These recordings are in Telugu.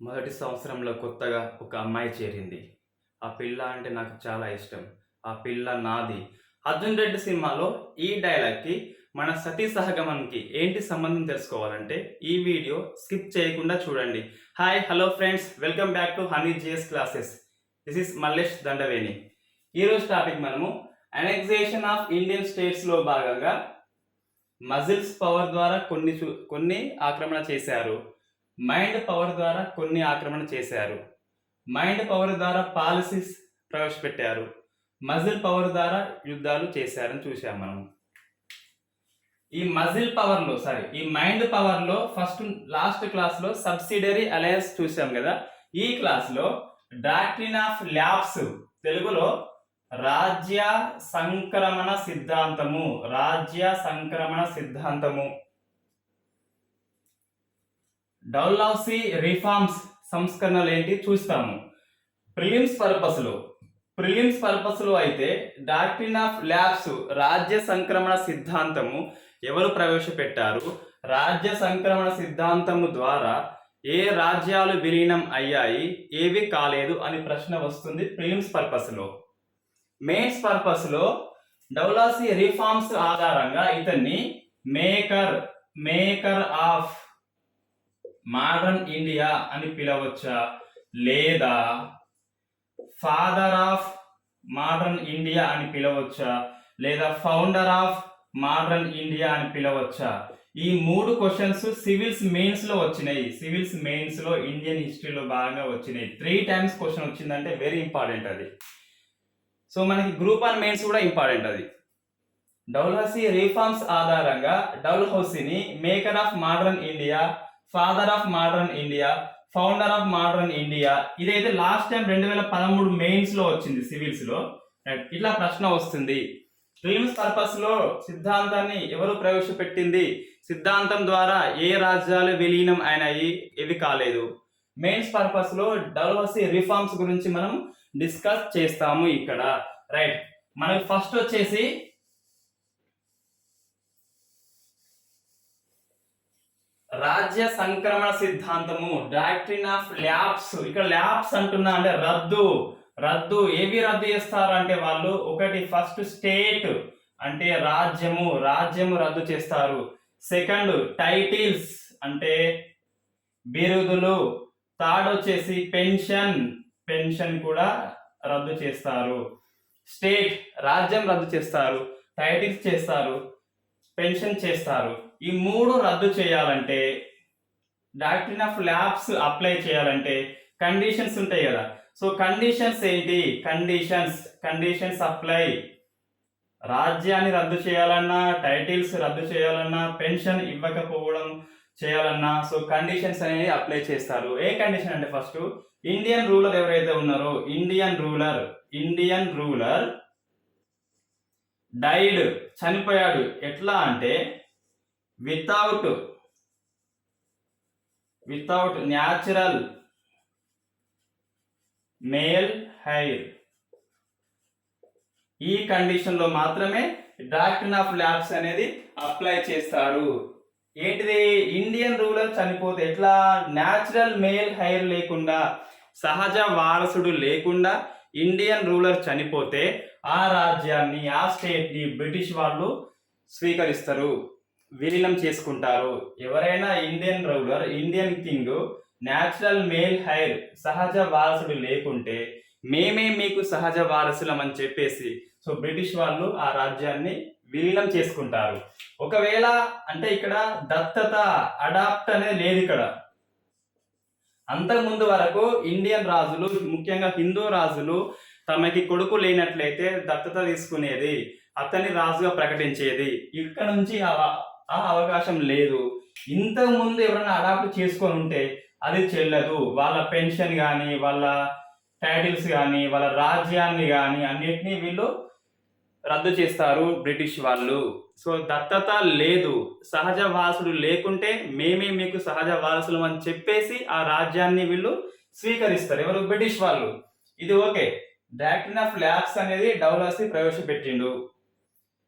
మొదటి సంవత్సరంలో కొత్తగా ఒక అమ్మాయి చేరింది. ఆ పిల్ల అంటే నాకు చాలా ఇష్టం. ఆ పిల్ల నాది. 'అర్జున్ రెడ్డి' సినిమాలో ఈ డైలాగ్‌కి మన సతీ సహగమనంకి ఏంటి సంబంధం తెలుసుకోవాలంటే ఈ వీడియో స్కిప్ చేయకుండా చూడండి. Hi! Hello friends! Welcome back to honey GS classes. This is Mallesh Dandaveni. ఈరోజు టాపిక్ మనము అనెక్సేషన్ ఆఫ్ ఇండియన్ స్టేట్స్‌లో భాగంగా మజిల్స్ పవర్ ద్వారా కొన్ని ఆక్రమణ చేశారు. మైండ్ పవర్ ద్వారా కొన్ని ఆక్రమణ చేశారు. మైండ్ పవర్ ద్వారా పాలసీస్ ప్రవేశపెట్టారు. మజిల్ పవర్ ద్వారా యుద్ధాలు చేశారని చూసాం మనం. ఈ మైండ్ పవర్లో లాస్ట్ క్లాస్లో సబ్సిడరీ అలయన్స్ చూసాం కదా. ఈ క్లాస్లో డాక్ట్రిన్ ఆఫ్ ల్యాబ్స్, తెలుగులో రాజ్య సంక్రమణ సిద్ధాంతము, డౌలౌసీ రిఫార్మ్స్ సంస్కరణలు ఏంటి చూస్తాము. ప్రిలిమ్స్ పర్పస్లో అయితే డాక్ట్రిన్ ఆఫ్ ల్యాబ్స్, రాజ్య సంక్రమణ సిద్ధాంతము ఎవరు ప్రవేశపెట్టారు, రాజ్య సంక్రమణ సిద్ధాంతము ద్వారా ఏ రాజ్యాలు విలీనం అయ్యాయి, ఏవి కాలేదు అని ప్రశ్న వస్తుంది ప్రిలిమ్స్ పర్పస్లో. మెయిన్స్ పర్పస్లో డౌలౌసీ రిఫార్మ్స్ ఆధారంగా ఇతన్ని మేకర్ ఆఫ్ మోడర్న్ ఇండియా అని పిలవచ్చా, లేదా ఫాదర్ ఆఫ్ మోడర్న్ ఇండియా అని పిలవచ్చా, లేదా ఫౌండర్ ఆఫ్ మోడర్న్ ఇండియా అని పిలవచ్చా? ఈ మూడు క్వశ్చన్స్ సివిల్స్ మెయిన్స్ లో వచ్చినాయి. సివిల్స్ మెయిన్స్ లో ఇండియన్ హిస్టరీలో బాగా వచ్చినాయి. 3 times క్వశ్చన్ వచ్చిందంటే వెరీ ఇంపార్టెంట్ అది. సో మనకి గ్రూప్ 1 మెయిన్స్ కూడా ఇంపార్టెంట్ అది. డౌలౌసీ రిఫార్మ్స్ ఆధారంగా డౌల్హౌసీని maker of modern India, father of modern India, founder of modern India, ఇదైతే లాస్ట్ టైం 2013 మెయిన్స్ లో వచ్చింది సివిల్స్ లో. ఇట్లా ప్రశ్న వస్తుంది. ప్రిలిమ్స్ పర్పస్ లో సిద్ధాంతాన్ని ఎవరు ప్రవేశపెట్టింది, సిద్ధాంతం ద్వారా ఏ రాజ్యాలు విలీనం అయినాయి, ఏవి కాలేదు. మెయిన్స్ పర్పస్ లో డౌలౌసీ రిఫార్మ్స్ గురించి మనం డిస్కస్ చేస్తాము ఇక్కడ. రైట్, మనకి ఫస్ట్ వచ్చేసి రాజ్య సంక్రమణ సిద్ధాంతము, డాక్ట్రిన్ ఆఫ్ ల్యాబ్స్. ఇక్కడ ల్యాబ్స్ అంటున్నా అంటే రద్దు ఏవి రద్దు చేస్తారు అంటే వాళ్ళు ఒకటి ఫస్ట్ స్టేట్ అంటే రాజ్యము రద్దు చేస్తారు. సెకండ్ టైటిల్స్ అంటే బిరుదులు. థర్డ్ వచ్చేసి పెన్షన్ కూడా రద్దు చేస్తారు. స్టేట్ రాజ్యం రద్దు చేస్తారు, టైటిల్స్ చేస్తారు, పెన్షన్ చేస్తారు. ఈ మూడు రద్దు చేయాలంటే, డాక్ట్రిన్ ఆఫ్ ల్యాబ్స్ అప్లై చేయాలంటే కండిషన్స్ ఉంటాయి కదా. సో కండిషన్స్ ఏంటి? Conditions apply. రాజ్యాన్ని రద్దు చేయాలన్నా, టైటిల్స్ రద్దు చేయాలన్నా, పెన్షన్ ఇవ్వకపోవడం చేయాలన్నా, సో కండిషన్స్ అనేది అప్లై చేస్తారు. ఏ కండిషన్ అంటే ఫస్ట్ ఇండియన్ రూలర్ ఎవరైతే ఉన్నారో, ఇండియన్ రూలర్ డైడ్, చనిపోయాడు. ఎట్లా అంటే వితౌట్ న్యాచురల్ మేల్ హెయిర్. ఈ కండిషన్ లో మాత్రమే డాక్ట్రిన్ ఆఫ్ ల్యాబ్స్ అనేది అప్లై చేస్తారు. ఏంటిది? ఇండియన్ రూలర్ చనిపోతే ఎట్లా? న్యాచురల్ మేల్ హెయిర్ లేకుండా, సహజ వారసుడు లేకుండా ఇండియన్ రూలర్ చనిపోతే ఆ రాజ్యాన్ని, ఆ స్టేట్ ని బ్రిటిష్ వాళ్ళు స్వీకరిస్తారు, విలీనం చేసుకుంటారు. ఎవరైనా Indian ruler, Indian king natural male heir, సహజ వారసుడు లేకుంటే మేమే మీకు సహజ వారసులం అని చెప్పేసి సో బ్రిటిష్ వాళ్ళు ఆ రాజ్యాన్ని విలీనం చేసుకుంటారు. ఒకవేళ అంటే ఇక్కడ దత్తత, అడాప్ట్ అనేది లేదు ఇక్కడ. అంతకుముందు వరకు ఇండియన్ రాజులు, ముఖ్యంగా హిందూ రాజులు తమకి కొడుకు లేనట్లయితే దత్తత తీసుకునేది, అతన్ని రాజుగా ప్రకటించేది. ఇక్కడ నుంచి ఆ అవకాశం లేదు. ఇంతకు ముందు ఎవరైనా అడాప్ట్ చేసుకొని ఉంటే అది చెల్లదు. వాళ్ళ పెన్షన్ కానీ, వాళ్ళ టైటిల్స్ కానీ, వాళ్ళ రాజ్యాన్ని కానీ అన్నిటినీ వీళ్ళు రద్దు చేస్తారు బ్రిటిష్ వాళ్ళు. సో దత్తత లేదు, సహజ వారసుడు లేకుంటే మేమే మీకు సహజ వారసులం అని చెప్పేసి ఆ రాజ్యాన్ని వీళ్ళు స్వీకరిస్తారు. ఎవరు? బ్రిటిష్ వాళ్ళు. ఇది ఓకే. డాక్ట్రిన్ ఆఫ్ ల్యాబ్స్ అనేది డౌలౌసీ ప్రవేశపెట్టిండు.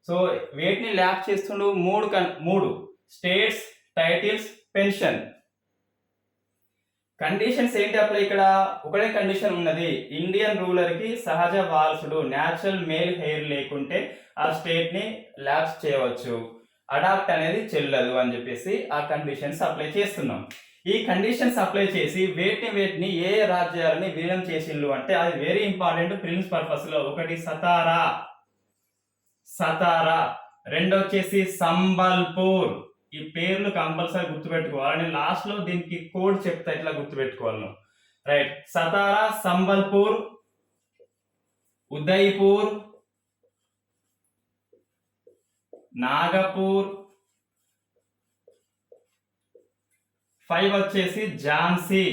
సో వేటిని ల్యాబ్ చేస్తుండు? మూడు స్టేట్స్, టైటిల్స్, పెన్షన్. కండిషన్స్ ఏంటి అప్లై ఇక్కడ? ఒకటే కండిషన్ ఉన్నది, ఇండియన్ రూలర్ కి సహజ వారసుడు న్యాచురల్ మేల్ హెయిర్ లేకుంటే ఆ స్టేట్ ని ల్యాప్స్ చేయవచ్చు, అడాప్ట్ అనేది చెల్లదు అని చెప్పేసి ఆ కండిషన్స్ అప్లై చేస్తున్నాం. ఈ కండిషన్స్ అప్లై చేసి వేటిని ఏ రాజ్యాలని విలీనం చేసిండ్రు అంటే అది వెరీ ఇంపార్టెంట్ ప్రిలిమ్స్ పర్పస్ లో. ఒకటి సతారా, రెండు వచ్చేసి సంబల్పూర్. ఈ పేర్లు కంపల్సరీ గుర్తుపెట్టుకోవాలి. నేను లాస్ట్ లో దీనికి కోడ్ చెప్తా ఎట్లా గుర్తుపెట్టుకోవాలి. రైట్, సతారా, సంబల్పూర్, ఉదయ్పూర్, నాగపూర్, 5 వచ్చేసి ఝాన్సీ.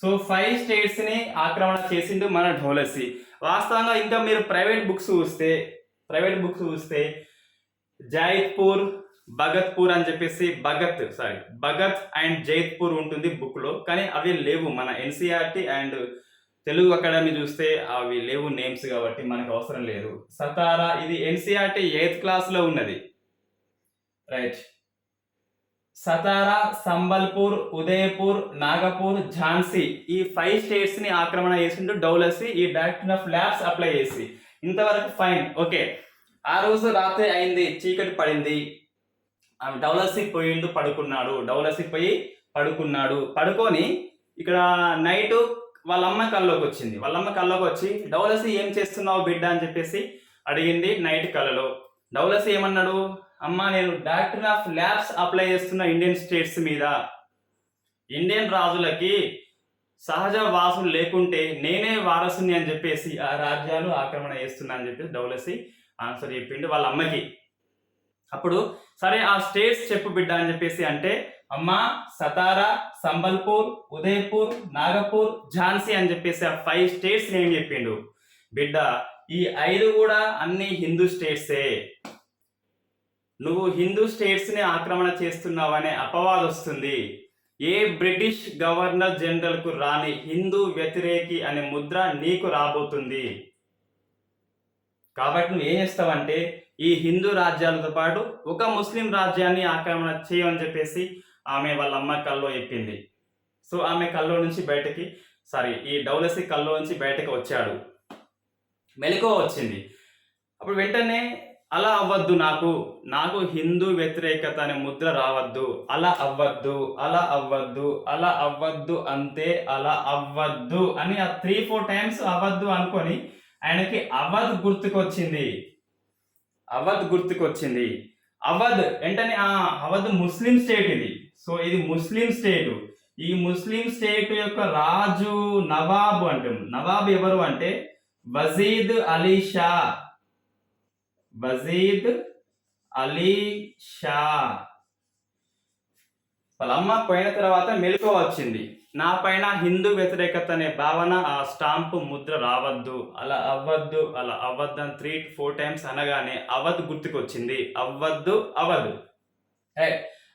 సో 5 స్టేట్స్ ని ఆక్రమణ చేసిండు మన ఢోలసి. వాస్తవంగా ఇంకా మీరు ప్రైవేట్ బుక్స్ చూస్తే జైత్పూర్, భగత్పూర్ అని చెప్పేసి భగత్ అండ్ జైత్పూర్ ఉంటుంది బుక్ లో, కానీ అవి లేవు. మన ఎన్సీఆర్టీ అండ్ తెలుగు అకాడమీ చూస్తే అవి లేవు నేమ్స్, కాబట్టి మనకు అవసరం లేదు. సతారా ఇది ఎన్సీఆర్టీ 8th క్లాస్ లో ఉన్నది. రైట్, సతారా, సంబల్పూర్, ఉదయపూర్, నాగపూర్, ఝాన్సీ ఈ 5 స్టేట్స్ ని ఆక్రమణ చేసిండు డౌలసి ఈ డాక్ట్రిన్ ఆఫ్ ల్యాప్స్ అప్లై చేసి. ఇంతవరకు ఫైన్, ఓకే. ఆ రోజు రాత్రి అయింది, చీకటి పడింది, డౌలసి పోయి పడుకొని ఇక్కడ నైట్ వాళ్ళ అమ్మ కల్లోకి వచ్చి డౌలసి ఏం చేస్తున్నావు బిడ్డ అని చెప్పేసి అడిగింది నైట్ కలలో. డౌలసి ఏమన్నాడు? అమ్మ, నేను డాక్ట్రిన్ ఆఫ్ ల్యాప్స్ అప్లై చేస్తున్న ఇండియన్ స్టేట్స్ మీద. ఇండియన్ రాజులకి సహజ వాసులు లేకుంటే నేనే వారసుని అని చెప్పేసి ఆ రాజ్యాలు ఆక్రమణ చేస్తున్నా అని చెప్పేసి డౌలసి ఆన్సర్ చెప్పిండు వాళ్ళ అమ్మకి. అప్పుడు సరే ఆ స్టేట్స్ చెప్పు బిడ్డ అని చెప్పేసి అంటే, అమ్మ సతారా, సంబల్పూర్, ఉదయపూర్, నాగపూర్, ఝాన్సీ అని చెప్పేసి ఆ 5 స్టేట్స్ ఏం చెప్పిండు. బిడ్డ, ఈ 5 కూడా అన్ని హిందూ స్టేట్సే. నువ్వు హిందూ స్టేట్స్ ని ఆక్రమణ చేస్తున్నావనే అపవాదం వస్తుంది. ఏ బ్రిటిష్ గవర్నర్ జనరల్ కు రాని హిందూ వ్యతిరేకి అనే ముద్ర నీకు రాబోతుంది. కాబట్టి నువ్వు ఏం చేస్తావంటే ఈ హిందూ రాజ్యాలతో పాటు ఒక ముస్లిం రాజ్యాన్ని ఆక్రమణ చేయమని చెప్పేసి ఆమె వాళ్ళ అమ్మ కల్లో చెప్పింది. సో ఆమె కల్లో నుంచి ఈ డౌలసి కల్లో నుంచి బయటకు వచ్చాడు. మెలకువ వచ్చింది. అప్పుడు వెంటనే అలా అవ్వద్దు, నాకు హిందూ వ్యతిరేకత అనే ముద్ర రావద్దు, అలా అవ్వద్దు అంతే, అలా అవ్వద్దు అని ఆ 3-4 టైమ్స్ అవ్వద్దు అనుకొని ఆయనకి అవధ్ గుర్తుకొచ్చింది. అవధ్ వెంటనే అవధ్ ముస్లిం స్టేట్ ఇది. సో ఇది ముస్లిం స్టేట్. ఈ ముస్లిం స్టేట్ యొక్క రాజు నవాబ్ నవాబ్ ఎవరు అంటే వజీద్ అలీ షా. వాళ్ళ అమ్మ పోయిన తర్వాత మెలకువ వచ్చింది. నా పైన హిందూ వ్యతిరేకత అనే భావన, ఆ స్టాంపు ముద్ర రావద్దు, అలా అవ్వద్దు అని 3-4 టైమ్స్ అనగానే అవధ్ గుర్తుకొచ్చింది. అవధ్.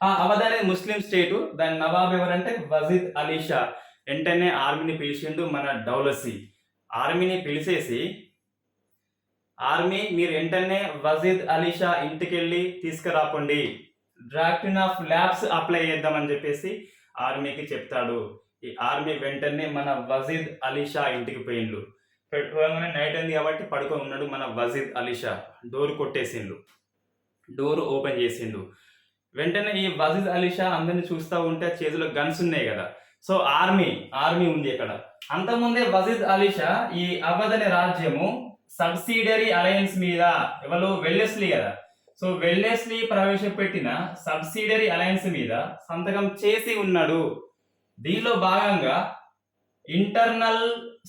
ఆ అవధ్ అనేది ముస్లిం స్టేటు. దాని నవాబ్ ఎవరంటే వజీద్ అలీ షా. వెంటనే ఆర్మీని పిలిచిండు మన డౌలసి. ఆర్మీని పిలిచేసి, ఆర్మీ మీరు వెంటనే వజీద్ అలీ షా ఇంటికి వెళ్ళి తీసుకురాకండి, డాక్ట్రిన్ ఆఫ్ ల్యాప్స్ అప్లై చేద్దామని చెప్పేసి ఆర్మీకి చెప్తాడు. ఈ ఆర్మీ వెంటనే మన వజీద్ అలీ షా ఇంటికి పోయిండు. పెట్టుకోగానే నైట్ అయింది కాబట్టి పడుకొని ఉన్నాడు మన వజీద్ అలీ షా. డోర్ కొట్టేసిండు, డోర్ ఓపెన్ చేసిండు. వెంటనే ఈ వజీద్ అలీ షా అందరిని చూస్తూ ఉంటే చేతిలో గన్స్ ఉన్నాయి కదా. సో ఆర్మీ ఉంది అక్కడ. అంతకుముందే వజీద్ అలీ షా ఈ అవధ్ అనే రాజ్యము సబ్సిడరీ అలయన్స్ మీద, ఎవరు వెల్లెస్లీ కదా, సో వెల్లెస్లీ ప్రవేశపెట్టిన సబ్సిడరీ అలయన్స్ మీద సంతకం చేసి ఉన్నాడు. దీనిలో భాగంగా internal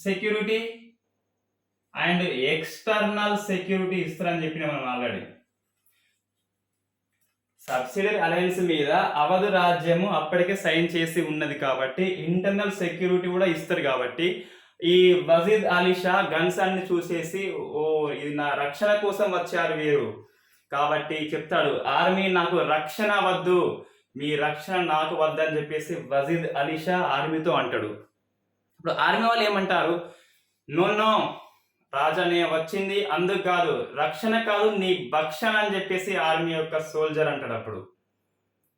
security and external security ఇస్తారని చెప్పిన మనం ఆల్రెడీ. సబ్సిడరీ అలయన్స్ మీద అవధ్ రాజ్యము అప్పటికే సైన్ చేసి ఉన్నది కాబట్టి ఇంటర్నల్ సెక్యూరిటీ కూడా ఇస్తారు. కాబట్టి ఈ వజీద్ అలీ షా గన్స్ అన్ని చూసేసి, ఓ ఇది నా రక్షణ కోసం వచ్చారు వీరు కాబట్టి చెప్తాడు, ఆర్మీ నాకు రక్షణ వద్దు, మీ రక్షణ నాకు వద్దని చెప్పేసి వజీద్ అలీ షా ఆర్మీతో అంటాడు. ఇప్పుడు ఆర్మీ వాళ్ళు ఏమంటారు, నో రాజానే వచ్చింది అందుకు కాదు, రక్షణ కాదు నీ భక్షణ అని చెప్పేసి ఆర్మీ యొక్క సోల్జర్ అంటాడు. అప్పుడు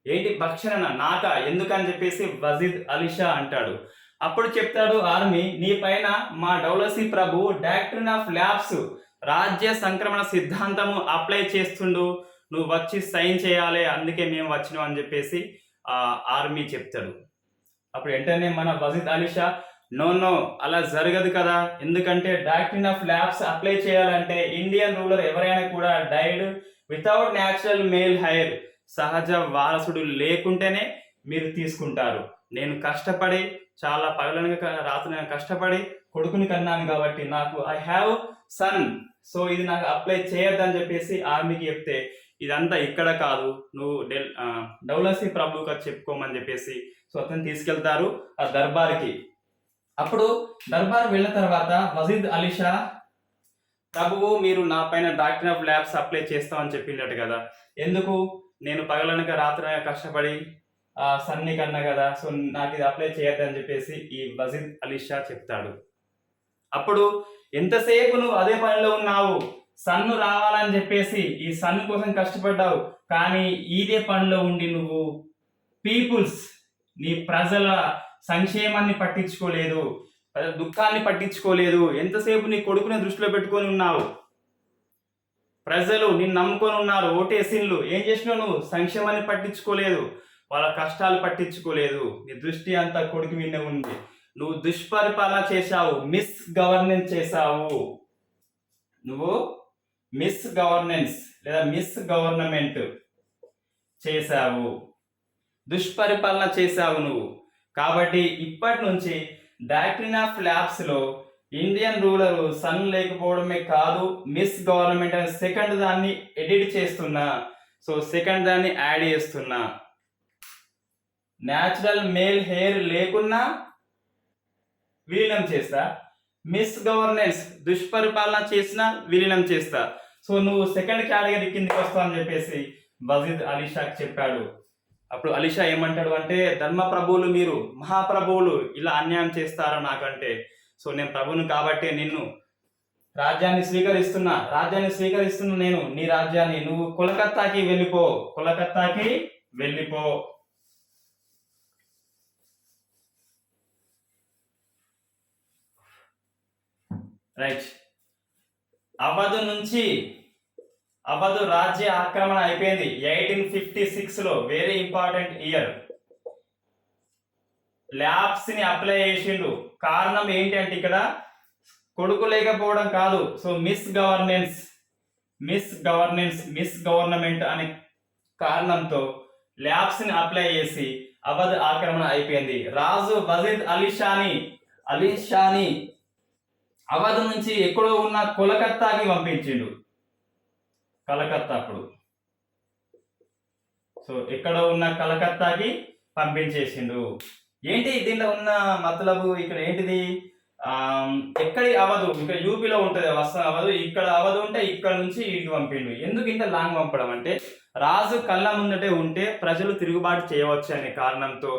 ఏంటి భక్షణ నాక ఎందుకని చెప్పేసి వజీద్ అలీ షా అంటాడు. అప్పుడు చెప్తాడు ఆర్మీ, నీ పైన మా డౌలసీ ప్రభు డాక్ట్రిన్ ఆఫ్ ల్యాబ్స్ రాజ్య సంక్రమణ సిద్ధాంతము అప్లై చేస్తుండు, నువ్వు వచ్చి సైన్ చేయాలి, అందుకే మేము వచ్చినాం అని చెప్పేసి ఆర్మీ చెప్తాడు. అప్పుడు వెంటనే మన వజీద్ అలీ షా, నో అలా జరగదు కదా, ఎందుకంటే డాక్ట్రిన్ ఆఫ్ ల్యాబ్స్ అప్లై చేయాలంటే ఇండియన్ రూలర్ ఎవరైనా కూడా died without natural male heir, సహజ వారసుడు లేకుంటేనే మీరు తీసుకుంటారు. నేను కష్టపడి చాలా పగలనగా రాత్రి కష్టపడి కొడుకుని కన్నాను కాబట్టి నాకు ఐ హ్యావ్ సన్, సో ఇది నాకు అప్లై చేయొద్దని చెప్పేసి ఆర్మీకి చెప్తే, ఇదంతా ఇక్కడ కాదు, నువ్వు డౌలసీ ప్రభుగా చెప్పుకోమని చెప్పేసి సో అతను తీసుకెళ్తారు ఆ దర్బార్కి. అప్పుడు దర్బార్ వెళ్ళిన తర్వాత వజీద్ అలీ షా, ప్రభువు మీరు నా పైన డాక్టర్ ఆఫ్ ల్యాబ్స్ అప్లై చేస్తామని చెప్పిండట కదా, ఎందుకు, నేను పగలనక రాత్రి కష్టపడి సన్ని కన్నా కదా, సో నాకు ఇది అప్లై చేయొద్దని చెప్పేసి ఈ వజీద్ అలీ షా చెప్తాడు. అప్పుడు ఎంతసేపు నువ్వు అదే పనిలో ఉన్నావు, సన్ను రావాలని చెప్పేసి ఈ సన్ కోసం కష్టపడ్డావు, కానీ ఇదే పనిలో ఉండి నువ్వు పీపుల్స్, నీ ప్రజల సంక్షేమాన్ని పట్టించుకోలేదు, దుఃఖాన్ని పట్టించుకోలేదు, ఎంతసేపు నీ కొడుకుని దృష్టిలో పెట్టుకొని ఉన్నావు, ప్రజలు నిన్ను నమ్ముకొని ఉన్నారు, ఓటేసిన్లు, ఏం చేసినావు నువ్వు, సంక్షేమాన్ని పట్టించుకోలేదు, వాళ్ళ కష్టాలు పట్టించుకోలేదు, నీ దృష్టి అంతా కొడుకు మీద ఉంది, నువ్వు దుష్పరిపాలన చేశావు, మిస్ గవర్నెన్స్ చేశావు, నువ్వు మిస్ గవర్నెన్స్ లేదా మిస్ గవర్నమెంట్ చేశావు, దుష్పరిపాలన చేశావు నువ్వు. కాబట్టి ఇప్పటి నుంచి డాక్ట్రిన్ ఆఫ్ ల్యాబ్స్ లో ఇండియన్ రూలర్ సన్ లేకపోవడమే కాదు, మిస్ గవర్నమెంట్ అనే సెకండ్ దాన్ని ఎడిట్ చేస్తున్నా, సో సెకండ్ దాన్ని యాడ్ చేస్తున్నా, న్యాచురల్ మేల్ హెయిర్ లేకున్నా విలీనం చేస్తా, మిస్ గవర్నెన్స్ దుష్పరిపాలన చేసిన విలీనం చేస్తా, సో నువ్వు సెకండ్ కేటగిరీ కిందకి వస్తావు అని చెప్పేసి వజీద్ అలీ షాకి చెప్పాడు. అప్పుడు అలీ షా ఏమంటాడు అంటే, ధర్మ ప్రభువులు మీరు మహాప్రభువులు ఇలా అన్యాయం చేస్తారా నాకంటే, సో నేను ప్రభువును కాబట్టి నిన్ను రాజ్యాన్ని స్వీకరిస్తున్నా నేను నీ రాజ్యాన్ని, నువ్వు కోలకత్తాకి వెళ్ళిపో. రైట్, అవధు రాజ్య ఆక్రమణ అయిపోయింది 1856 లో, వెరీ ఇంపార్టెంట్ ఇయర్. ల్యాబ్స్ ని అప్లై చేసిండు, కారణం ఏంటి అంటే ఇక్కడ కొడుకు లేకపోవడం కాదు, సో మిస్ గవర్నమెంట్ అనే కారణంతో ల్యాబ్స్ ని అప్లై చేసి అవధ్ ఆక్రమణ అయిపోయింది. రాజు వజీద్ అలీ షాని అవధ్ నుంచి ఎక్కడో ఉన్న కోలకత్తాకి పంపించిండు. అప్పుడు సో ఎక్కడో ఉన్న కలకత్తాకి పంపించేసిండు. ఏంటి దీనిలో ఉన్న మతలబు, ఇక్కడ ఏంటిది, ఎక్కడి అవధు, ఇక్కడ యూపీలో ఉంటుంది అవధు, ఇక్కడ అవధు ఉంటే ఇక్కడ నుంచి వీడికి పంపిండు. ఎందుకు ఇంత లాంగ్ పంపడం అంటే, రాజు కళ్ళ ముందటే ఉంటే ప్రజలు తిరుగుబాటు చేయవచ్చు అనే కారణంతో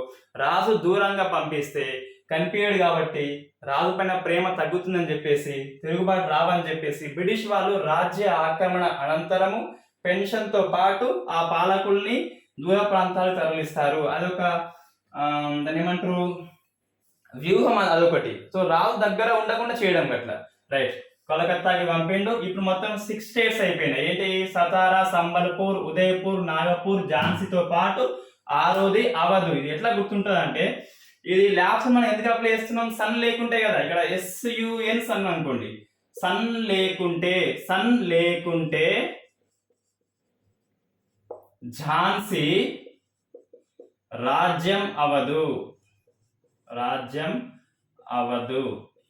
రాజు దూరంగా పంపిస్తే కనిపించాడు కాబట్టి రాజు పైన ప్రేమ తగ్గుతుందని చెప్పేసి, తిరుగుబాటు రావని చెప్పేసి బ్రిటిష్ వాళ్ళు రాజ్య ఆక్రమణ అనంతరము పెన్షన్తో పాటు ఆ పాలకుల్ని దూర ప్రాంతాలకు తరలిస్తారు. అదొక దాన్ని ఏమంటారు, వ్యూహం, అదొకటి. సో రాజు దగ్గర ఉండకుండా చేయడం అట్లా. రైట్, కోలకత్తాకి పంపిండు. ఇప్పుడు మొత్తం 6 స్టేట్స్ అయిపోయినాయి. ఏంటి, సతారా, సంబల్పూర్, ఉదయపూర్, నాగపూర్, ఝాన్సీతో పాటు 6వది అవధు. ఇది ఎట్లా గుర్తుంటుంది అంటే, ఇది ల్యాబ్స్ మనం ఎందుకు అప్లై చేస్తున్నాం, సన్ లేకుంటే కదా, ఇక్కడ SUN సన్ అనుకోండి, సన్ లేకుంటే ఝాన్సీ రాజ్యం అవధు,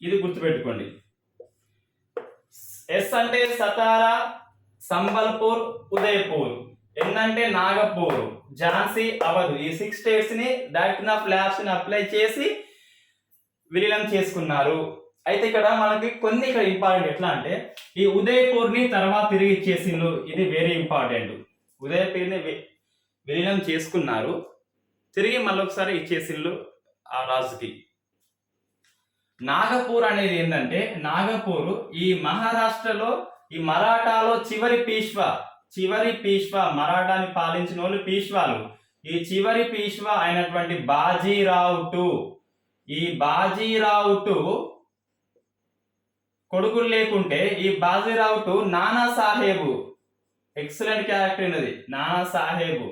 ఇది గుర్తుపెట్టుకోండి. ఎస్ అంటే సతారా, సంబల్పూర్, ఉదయపూర్, ఎన్ అంటే నాగపూర్, ఝాన్సీ, అవధు, ఈ 6 స్టేట్స్ ని డాక్ట్రిన్ ఆఫ్ ల్యాబ్స్ ని అప్లై చేసి విలీనం చేసుకున్నారు. అయితే ఇక్కడ మనకి కొన్ని ఇక్కడ ఇంపార్టెంట్, ఎట్లా అంటే ఈ ఉదయపూర్ ని తర్వాత తిరిగి ఇచ్చేసిండ్రు, ఇది వెరీ ఇంపార్టెంట్. ఉదయపూర్ని విలీనం చేసుకున్నారు, తిరిగి మళ్ళొకసారి ఇచ్చేసిండ్రు ఆ రాజుకి. నాగపూర్ అనేది ఏంటంటే, నాగపూర్ ఈ మహారాష్ట్రలో, ఈ మరాఠాలో చివరి పీష్వా, మరాఠాని పాలించిన వాళ్ళు పీష్వాలు. ఈ చివరి పీష్వా అయినటువంటి బాజీరావు టు, ఈ బాజీరావు టు కొడుకులు లేకుంటే ఈ బాజీరావు టు నానా సాహేబు, ఎక్సలెంట్ క్యారెక్టర్ ఉన్నది నానా సాహేబు.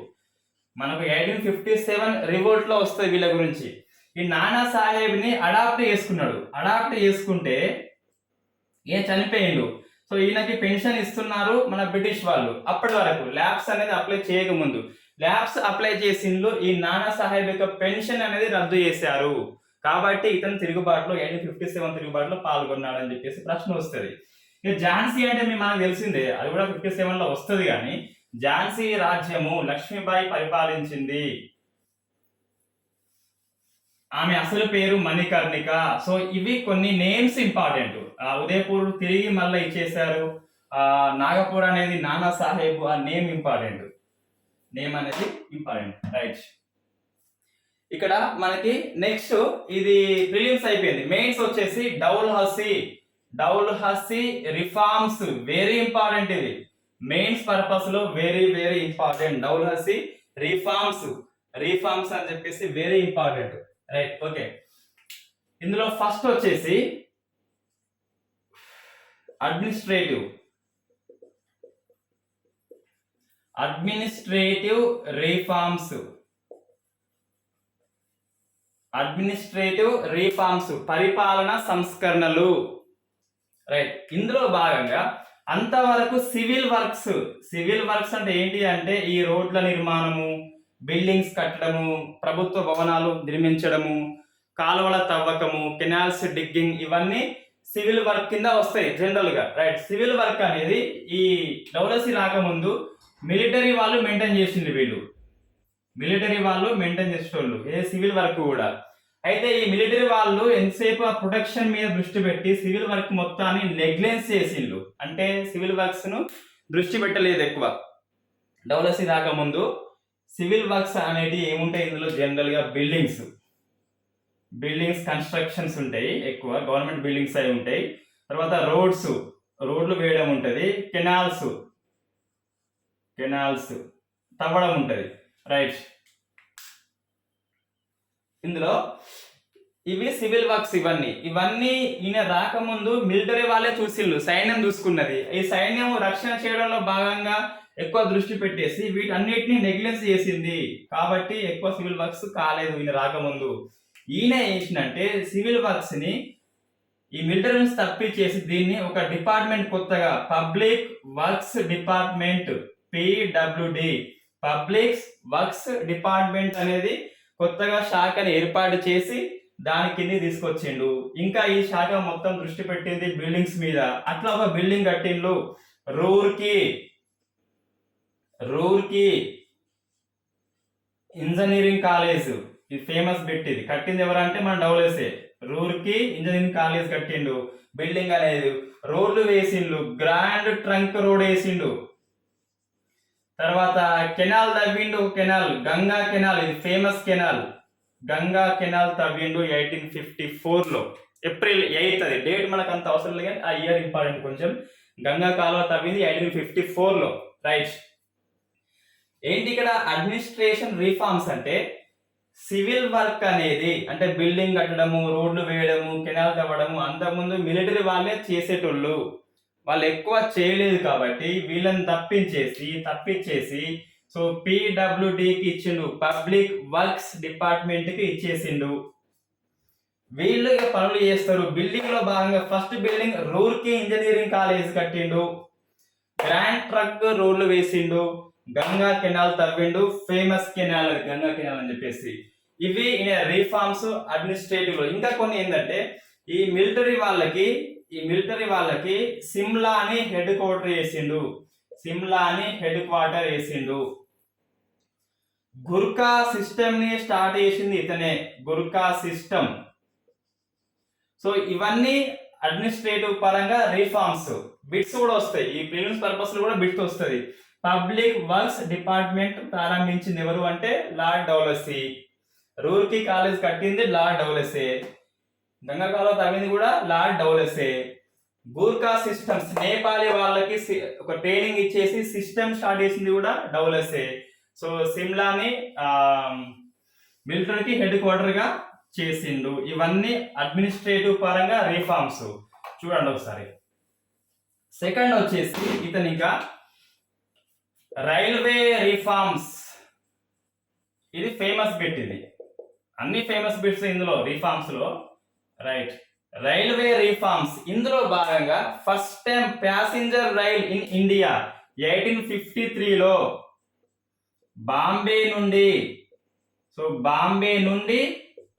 మనకు 1857 రివోల్ట్ లో వస్తుంది వీళ్ళ గురించి. ఈ నానా సాహెబ్ ని అడాప్ట్ చేసుకున్నాడు. అడాప్ట్ చేసుకుంటే ఈయన చనిపోయిండు. సో ఈయనకి పెన్షన్ ఇస్తున్నారు మన బ్రిటిష్ వాళ్ళు. అప్పటి వరకు ల్యాబ్స్ అనేది అప్లై చేయకముందు ల్యాబ్స్ అప్లై చేసిండ్రు. ఈ నానా సాహెబ్ యొక్క పెన్షన్ అనేది రద్దు చేశారు. కాబట్టి ఇతను తిరుగుబాటులో 1857 తిరుగుబాటులో పాల్గొన్నాడు అని చెప్పేసి ప్రశ్న వస్తుంది. ఇక ఝాన్సీ అంటే మనకు తెలిసిందే, అది కూడా 57 లో వస్తుంది. కానీ ఝాన్సీ రాజ్యము లక్ష్మీబాయి పరిపాలించింది. ఆమె అసలు పేరు మణికర్ణిక. సో ఇవి కొన్ని నేమ్స్ ఇంపార్టెంట్. ఉదయపూర్ తిరిగి మళ్ళీ ఇచ్చేసారు. నాగపూర్ అనేది నానా సాహెబ్, ఆ నేమ్ ఇంపార్టెంట్, నేమ్ అనేది ఇంపార్టెంట్. రైట్, ఇక్కడ మనకి నెక్స్ట్ ఇది ప్రిలిమ్స్ అయిపోయింది. మెయిన్స్ వచ్చేసి Doull Hussey reforms, very important. ఇది మెయిన్స్ పర్పస్ లో very very important. Doull Hussey reforms అని చెప్పేసి వెరీ ఇంపార్టెంట్. Right, okay. ఇందులో ఫస్ట్ వచ్చేసి అడ్మినిస్ట్రేటివ్ రిఫార్మ్స్, పరిపాలన సంస్కరణలు. రైట్, ఇందులో భాగంగా అంతవరకు సివిల్ వర్క్స్ అంటే ఏంటి అంటే ఈ రోడ్ల నిర్మాణము, బిల్డింగ్స్ కట్టడము, ప్రభుత్వ భవనాలు నిర్మించడము, కాలువల తవ్వకము, కెనాల్స్ డిగ్గింగ్, ఇవన్నీ సివిల్ వర్క్ కింద వస్తాయి జనరల్ గా. రైట్, సివిల్ వర్క్ అనేది ఈ డౌలసీ రాకముందు మిలిటరీ వాళ్ళు మెయింటైన్ చేసింది. మిలిటరీ వాళ్ళు మెయింటైన్ చేసేటోళ్ళు ఏ సివిల్ వర్క్ కూడా. అయితే ఈ మిలిటరీ వాళ్ళు ఎంతసేపు ఆ ప్రొటెక్షన్ మీద దృష్టి పెట్టి సివిల్ వర్క్ మొత్తాన్ని నెగ్లెన్స్ చేసిండ్రు. అంటే సివిల్ వర్క్స్ ను దృష్టి పెట్టలేదు ఎక్కువ. డౌలసీ రాకముందు సివిల్ వర్క్స్ అనేది ఏముంటాయి ఇందులో జనరల్ గా బిల్డింగ్స్ కన్స్ట్రక్షన్స్ ఉంటాయి, ఎక్కువ గవర్నమెంట్ బిల్డింగ్స్ అయి ఉంటాయి. తర్వాత రోడ్లు వేయడం ఉంటుంది, కెనాల్స్ తవ్వడం ఉంటుంది. రైట్, ఇందులో ఇవి సివిల్ వర్క్స్. ఇవన్నీ ఈయన రాకముందు మిలిటరీ వాళ్ళే చూసిళ్ళు, సైన్యం చూసుకున్నది. ఈ సైన్యం రక్షణ చేయడంలో భాగంగా ఎక్కువ దృష్టి పెట్టేసి వీటన్నిటిని నెగ్లెన్స్ చేసింది. కాబట్టి ఎక్కువ సివిల్ వర్క్స్ కాలేదు ఈయన రాకముందు. ఈయన చేసినంటే సివిల్ వర్క్స్ ని ఈ మిలిటరీ నుంచి తప్పించేసి దీన్ని ఒక డిపార్ట్మెంట్ కొత్తగా public works department, PWD, public works department అనేది కొత్తగా శాఖని ఏర్పాటు చేసి దాని కింద తీసుకొచ్చిండు. ఇంకా ఈ శాఖ మొత్తం దృష్టి పెట్టింది బిల్డింగ్స్ మీద. అట్లా ఒక బిల్డింగ్ కట్టిండ్రు, రూర్కి ఇంజనీరింగ్ కాలేజ్. ఇది ఫేమస్ బిట్. ఇది కట్టింది ఎవరంటే మన డౌలసే. రూర్కి ఇంజనీరింగ్ కాలేజ్ కట్టిండు. బిల్డింగ్ అనేది రోడ్లు వేసిండు, గ్రాండ్ ట్రంక్ రోడ్ వేసిండు. తర్వాత కెనాల్ తవ్విండు, గంగా కెనాల్, ఇది ఫేమస్ కెనాల్. గంగా కెనాల్ తవ్విండు 1854లో, ఏప్రిల్ 8. అది డేట్ మనకు అంత అవసరం లేదు కానీ ఆ ఇయర్ ఇంపార్టెంట్ కొంచెం. గంగా కాలువ తవ్వింది 1854లో. రైట్, ఏంటి ఇక్కడ అడ్మినిస్ట్రేషన్ రిఫార్మ్స్ అంటే సివిల్ వర్క్ అనేది, అంటే బిల్డింగ్ కట్టడము, రోడ్లు వేయడము, కెనాల్ తవ్వడము అంతకుముందు మిలిటరీ వాళ్ళే చేసేటోళ్ళు. వాళ్ళు ఎక్కువ చేయలేదు కాబట్టి వీళ్ళని తప్పించేసి సో PWDకి ఇచ్చిండు, పబ్లిక్ వర్క్స్ డిపార్ట్మెంట్ కి ఇచ్చేసిండు. వీళ్ళు పనులు చేస్తారు. బిల్డింగ్ లో భాగంగా first building Roorkee engineering college కట్టిండు, గ్రాండ్ ట్రక్ రోడ్లు వేసిండు, గంగా కెనాల్ తవ్విండు, ఫేమస్ కెనాల్ గంగా కెనాల్ అని చెప్పేసి. ఇవి రిఫార్మ్స్ అడ్మినిస్ట్రేటివ్ లో. ఇంకా కొన్ని ఏంటంటే ఈ మిలిటరీ వాళ్ళకి సిమ్లా అని హెడ్ క్వార్టర్ వేసిండు. గుర్కా సిస్టమ్ ని స్టార్ట్ చేసింది ఇతనే, గుర్కా సిస్టమ్. సో ఇవన్నీ అడ్మినిస్ట్రేటివ్ పరంగా రిఫార్మ్స్. బిట్స్ కూడా వస్తాయి, ఈ ప్రిలిమ్స్ పర్పస్ లో కూడా బిట్స్ వస్తుంది. పబ్లిక్ వర్క్స్ డిపార్ట్మెంట్ ప్రారంభించింది ఎవరు అంటే లార్డ్ డౌలసీ. రూర్కి కాలేజ్ కట్టింది లార్డ్ డౌలసే. గంగా కాలువ తవ్వింది కూడా లార్డ్ డౌలసే. గూర్ఖా సిస్టమ్స్, నేపాలీ వాళ్ళకి ఒక ట్రైనింగ్ ఇచ్చేసి సిస్టమ్ స్టార్ట్ చేసింది కూడా డౌలసే. సో సిమ్లాని మిలిటరీకి హెడ్ క్వార్టర్ గా చేసిండు. ఇవన్నీ అడ్మినిస్ట్రేటివ్ పరంగా రిఫార్మ్స్. చూడండి ఒకసారి. సెకండ్ వచ్చేసి ఇతను ఇంకా రైల్వే రిఫార్మ్స్. ఇది ఫేమస్ బిట్. ఇది అన్ని ఫేమస్ బిట్స్ ఇందులో రిఫార్మ్స్ లో. Right, railway reforms. ఇందులో భాగంగా first time passenger rail in India 1853లో బాంబే నుండి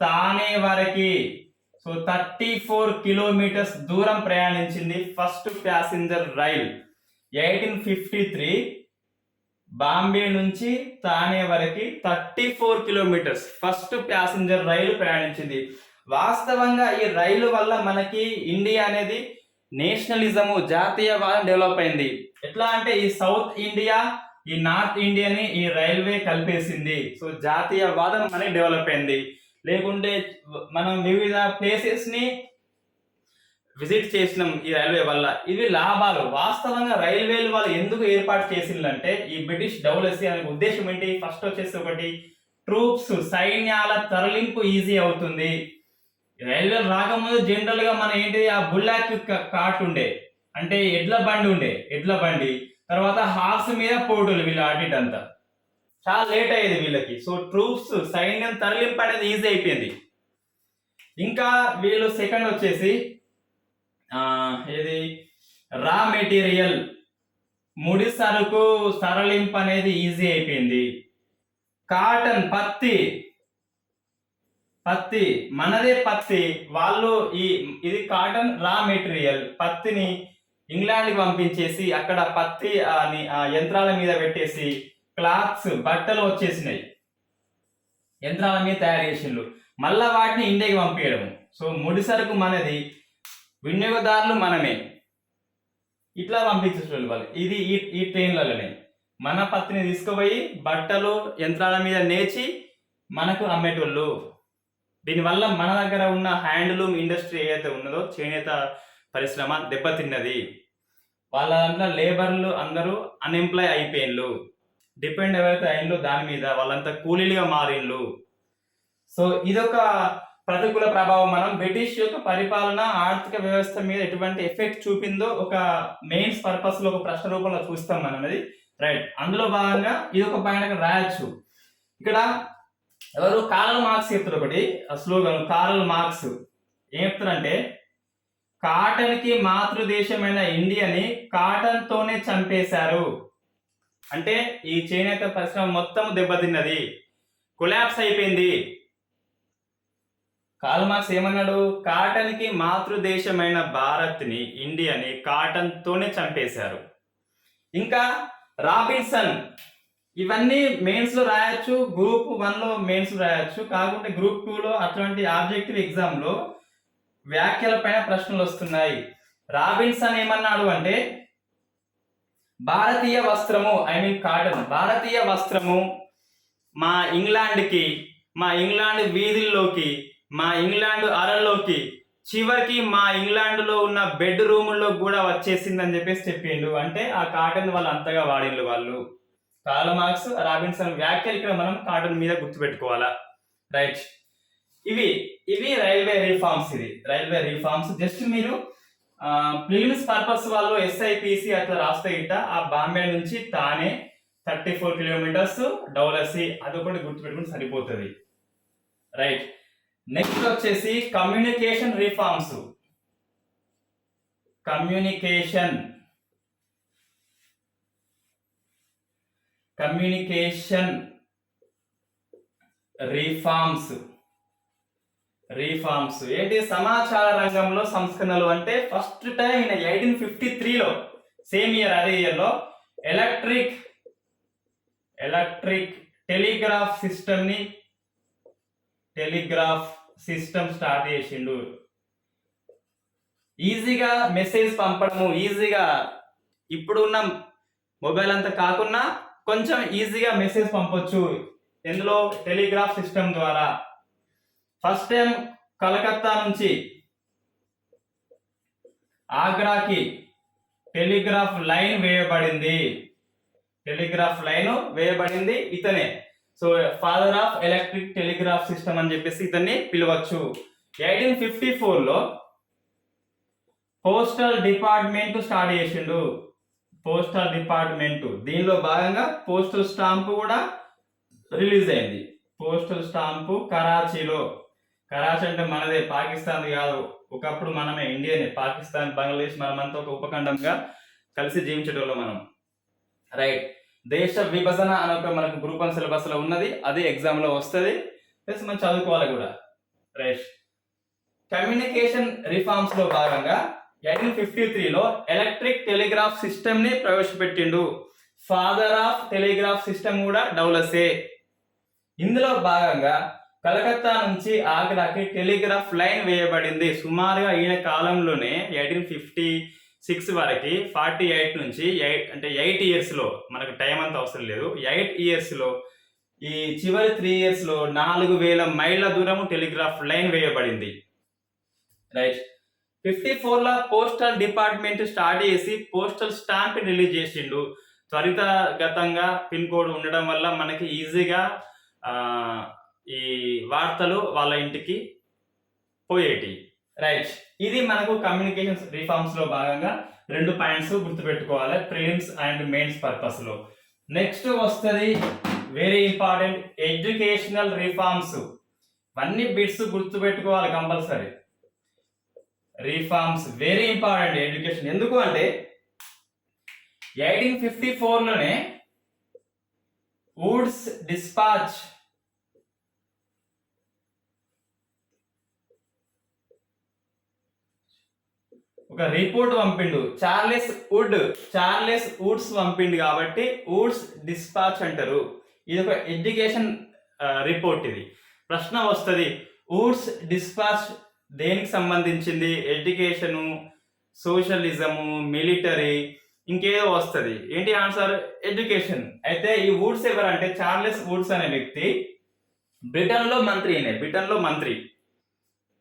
తానే వరకు 34 కిలోమీటర్స్ దూరం ప్రయాణించింది ఫస్ట్ ప్యాసింజర్ రైల్. 1853 బాంబే నుంచి తానే వరకు 34 కిలోమీటర్స్ ఫస్ట్ ప్యాసింజర్ రైలు ప్రయాణించింది. వాస్తవంగా ఈ రైలు వల్ల మనకి ఇండియా అనేది నేషనలిజము, జాతీయవాదం డెవలప్ అయింది. ఎట్లా అంటే ఈ సౌత్ ఇండియా, ఈ నార్త్ ఇండియాని ఈ రైల్వే కలిపేసింది. సో జాతీయవాదం మనకి డెవలప్ అయింది. లేకుంటే మనం వివిధ ప్లేసెస్ ని విజిట్ చేసినాం ఈ రైల్వే వల్ల. ఇవి లాభాలు. వాస్తవంగా రైల్వేలు వాళ్ళు ఎందుకు ఏర్పాటు చేసిందంటే ఈ బ్రిటిష్ డౌలసీ అనే ఉద్దేశం ఏంటి? ఫస్ట్ వచ్చేసి ఒకటి, ట్రూప్స్ సైన్యాల తరలింపు ఈజీ అవుతుంది. రైల్వేలు రాకముందు జనరల్ గా మన ఏంటి, ఆ బుల్లాక్ కార్ట్ ఉండే, అంటే ఎడ్ల బండి. తర్వాత హార్స్ మీద పోటులు వీళ్ళు ఆడిటంతా చాలా లేట్ అయ్యేది వీళ్ళకి. సో ట్రూప్స్ సైన్యం తరలింపు అనేది ఈజీ అయిపోయింది. ఇంకా వీళ్ళు సెకండ్ వచ్చేసి ఏది, రా మెటీరియల్, ముడి సరుకు తరలింపు అనేది ఈజీ అయిపోయింది. కాటన్, పత్తి మనదే పత్తి. వాళ్ళు ఇది కాటన్ రా మెటీరియల్. పత్తిని ఇంగ్లాండ్కి పంపించేసి అక్కడ పత్తి యంత్రాల మీద పెట్టేసి క్లాత్స్, బట్టలు వచ్చేసినాయి. యంత్రాల మీద తయారు చేసిండ్రు. మళ్ళా వాటిని ఇండియాకి పంపించడం. సో ముడి సరుకు మనది, వినియోగదారులు మనమే. ఇట్లా పంపించేసేవాళ్ళు వాళ్ళు. ఇది ఈ ట్రైన్లలోనే మన పత్తిని తీసుకుపోయి బట్టలు, యంత్రాల మీద నేర్చి మనకు అమ్మేటోళ్ళు. దీనివల్ల మన దగ్గర ఉన్న హ్యాండ్లూమ్ ఇండస్ట్రీ ఏదైతే ఉన్నదో, చేనేత పరిశ్రమ దెబ్బతిన్నది. వాళ్ళ దాంట్లో లేబర్లు అందరూ అన్ఎంప్లాయ్ అయిపోయిండ్రు. డిపెండ్ ఎవరైతే అయిందో దాని మీద వాళ్ళంతా కూలీలుగా మారిండ్రు. సో ఇదొక ప్రతికూల ప్రభావం. మనం బ్రిటిష్ యొక్క పరిపాలన ఆర్థిక వ్యవస్థ మీద ఎటువంటి ఎఫెక్ట్ చూపిందో ఒక మెయిన్స్ పర్పస్ లో ఒక ప్రశ్న రూపంలో చూస్తాం మనం అది. రైట్, అందులో భాగంగా ఇది ఒక పాయింట్ రాయొచ్చు. ఇక్కడ ఎవరు, కార్ల్ మార్క్స్ చెప్తారు ఒకటి స్లోగన్. కార్ల్ మార్క్స్ ఏం చెప్తారంటే, కాటన్ కి మాతృదేశమైన ఇండియాని కాటన్ తోనే చంపేశారు. అంటే ఈ చేనేత పరిశ్రమ మొత్తం దెబ్బతిన్నది, కొలాప్స్ అయిపోయింది. కార్ల్ మార్క్స్ ఏమన్నాడు, కాటన్ కి మాతృదేశమైన భారత్ ని, ఇండియాని కాటన్ తోనే చంపేశారు. ఇంకా రాబిన్సన్, ఇవన్నీ మెయిన్స్ లో రాయొచ్చు, గ్రూప్ 1 లో మెయిన్స్ రాయొచ్చు. కాకుంటే గ్రూప్ 2 లో అటువంటి ఆబ్జెక్టివ్ ఎగ్జామ్ లో వ్యాఖ్యల పైన ప్రశ్నలు వస్తున్నాయి. రాబిన్సన్ ఏమన్నాడు అంటే, భారతీయ వస్త్రము, కాటన్, భారతీయ వస్త్రము మా ఇంగ్లాండ్ వీధుల్లోకి, మా ఇంగ్లాండ్ అరల్లోకి, చివరికి మా ఇంగ్లాండ్ లో ఉన్న బెడ్ రూముల్లో కూడా వచ్చేసిందని చెప్పేసి చెప్పిండు. అంటే ఆ కాటన్ వాళ్ళు అంతగా వాడిండ్రు వాళ్ళు. కార్ల్ మార్క్స్, రాబిన్సన్ వ్యాఖ్యలు ఇక్కడ మనం కాటన్ మీద గుర్తుపెట్టుకోవాలా. రైట్, ఇవి రైల్వే రిఫార్మ్స్. ఇది రైల్వే రిఫార్మ్స్. జస్ట్ మీరు ప్రిలిమ్స్ పర్పస్ వాళ్ళు SIPC అట్లా రాస్తే ఇట ఆ బాంబే నుంచి తానే 34 కిలోమీటర్స్ డౌలసీ, అదొకటి గుర్తుపెట్టుకుని సరిపోతుంది. రైట్, నెక్స్ట్ వచ్చేసి కమ్యూనికేషన్ రిఫార్మ్స్. కమ్యూనికేషన్ రిఫార్మ్స్ ఏంటి? సమాచార రంగంలో సంస్కరణలు. అంటే ఫస్ట్ టైం 1853లో, సేమ్ ఇయర్, అదే ఇయర్ లో ఎలక్ట్రిక్ టెలిగ్రాఫ్ సిస్టమ్ స్టార్ట్ చేసిండు. ఈజీగా మెసేజ్ పంపడము, ఈజీగా ఇప్పుడు ఉన్న మొబైల్ అంతా కాకుండా కొంచెం ఈజీగా మెసేజ్ పంపొచ్చు. ఎందులో? టెలిగ్రాఫ్ సిస్టమ్ ద్వారా. ఫస్ట్ టైం కలకత్తా నుంచి ఆగ్రాకి టెలిగ్రాఫ్ లైన్ వేయబడింది. టెలిగ్రాఫ్ లైన్ వేయబడింది ఇతనే. So father of electric telegraph system అని చెప్పేసి ఇతన్ని పిలవచ్చు. 1854లో పోస్టల్ డిపార్ట్మెంట్ స్టార్ట్ చేసిండు. పోస్టల్ డిపార్ట్మెంట్ దీనిలో భాగంగా పోస్టల్ స్టాంపు కూడా రిలీజ్ అయింది. పోస్టల్ స్టాంపు కరాచీలో, కరాచీ అంటే మనదే, పాకిస్తాన్ కాదు. ఒకప్పుడు మనమే ఇండియానే, పాకిస్తాన్ బంగ్లాదేశ్ మనమంతా ఒక ఉపఖండంగా కలిసి జీవించడంలో మనం. రైట్. దేశ విభజన అని ఒక మనకు గ్రూప్ 1 సిలబస్ లో ఉన్నది, అది ఎగ్జామ్ లో వస్తుంది, ప్లస్ మనం చదువుకోవాలి కూడా. రైట్. కమ్యూనికేషన్ రిఫార్మ్స్ లో భాగంగా 1853లో ఎలక్ట్రిక్ టెలిగ్రాఫ్ సిస్టమ్ ని ప్రవేశపెట్టిండు. ఫాదర్ ఆఫ్ టెలిగ్రాఫ్ సిస్టమ్ కూడా డౌలసే. ఇందులో భాగంగా కలకత్తా నుంచి ఆగ్రాకి టెలిగ్రాఫ్ లైన్ వేయబడింది. సుమారుగా ఈయన కాలంలోనే 1856 వరకు 48 నుంచి 8 ఇయర్స్ లో, మనకు టైం అంతా అవసరం లేదు, 8 ఇయర్స్ లో ఈ చివరి 3 ఇయర్స్ లో 4000 మైళ్ళ దూరం టెలిగ్రాఫ్ లైన్ వేయబడింది. రైట్. 54లో పోస్టల్ డిపార్ట్మెంట్ స్టార్ట్ చేసి పోస్టల్ స్టాంప్ రిలీజ్ చేసిండు. త్వరితగతంగా పిన్ కోడ్ ఉండడం వల్ల మనకి ఈజీగా ఈ వార్తలు వాళ్ళ ఇంటికి పోయేటి. రైట్. ఇది మనకు కమ్యూనికేషన్ రిఫార్మ్స్ లో భాగంగా 2 పాయింట్స్ గుర్తుపెట్టుకోవాలి ప్రిలిమ్స్ అండ్ మెయిన్స్ పర్పస్ లో. నెక్స్ట్ వస్తుంది వెరీ ఇంపార్టెంట్ ఎడ్యుకేషనల్ రిఫార్మ్స్. అన్ని బిట్స్ గుర్తుపెట్టుకోవాలి compulsory. Reforms very important education. ఎందుకు అంటే 1854లోనే వుడ్స్ డిస్పాచ్ ఒక రిపోర్ట్ పంపిండు. చార్లెస్ వుడ్స్ పంపిండు కాబట్టి వుడ్స్ డిస్పాచ్ అంటారు. ఇది ఒక ఎడ్యుకేషన్ రిపోర్ట్. ఇది ప్రశ్న వస్తుంది, వుడ్స్ డిస్పాచ్ దేనికి సంబంధించింది? ఎడ్యుకేషను, సోషలిజము, మిలిటరీ, ఇంకేదో వస్తుంది. ఏంటి ఆన్సర్? ఎడ్యుకేషన్. అయితే ఈ వుడ్స్ ఎవరంటే చార్లెస్ వుడ్స్ అనే వ్యక్తి బ్రిటన్లో మంత్రి,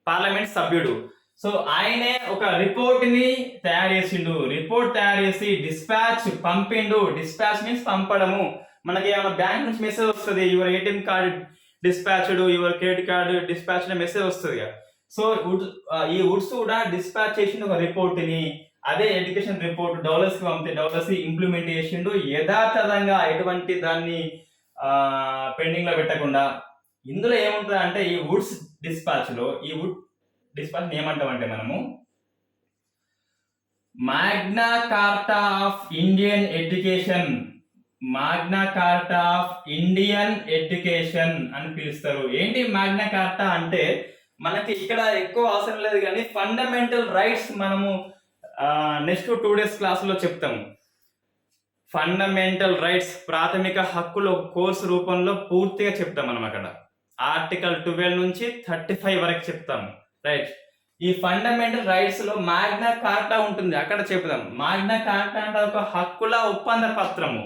పార్లమెంట్ సభ్యుడు. సో ఆయనే ఒక రిపోర్ట్ ని తయారు చేసిండు. రిపోర్ట్ తయారు చేసి డిస్పాచ్ పంపిండు. డిస్పాచ్ మీన్స్ పంపడము. మనకి ఏమైనా బ్యాంక్ నుంచి మెసేజ్ వస్తుంది, your ATM card dispatched, your credit card dispatch message వస్తుంది. సో ఈ వుడ్స్ కూడా డిస్పాచ్ చేసిండు ఒక రిపోర్ట్ ని. అదే ఎడ్యుకేషన్ రిపోర్ట్ డౌలస్ కి పంపితే డౌలస్ ఇంప్లిమెంట్ చేసిండు యథాతథంగా, ఎటువంటి దాన్ని పెండింగ్ లో పెట్టకుండా. ఇందులో ఏముంటుంది అంటే ఈ వుడ్స్ డిస్పాచ్ లో, ఈ వుడ్ డిస్పాచ్ ఏమంటామంటే మనము మాగ్నా కార్టా of Indian education, మాగ్నా కార్టా of Indian education అని పిలుస్తారు. ఏంటి మాగ్నా కార్టా అంటే? మనకి ఇక్కడ ఎక్కువ అవసరం లేదు కానీ ఫండమెంటల్ రైట్స్ మనము నెక్స్ట్ 2 days క్లాస్ లో చెప్తాము. ఫండమెంటల్ రైట్స్, ప్రాథమిక హక్కులు కోర్సు రూపంలో పూర్తిగా చెప్తాం మనం. అక్కడ ఆర్టికల్ 12 నుంచి 35 వరకు చెప్తాము. రైట్. ఈ ఫండమెంటల్ రైట్స్ లో మాగ్నా కార్టా ఉంటుంది, అక్కడ చెప్తాం. మాగ్నా కార్టా అంటే ఒక హక్కుల ఒప్పంద పత్రము,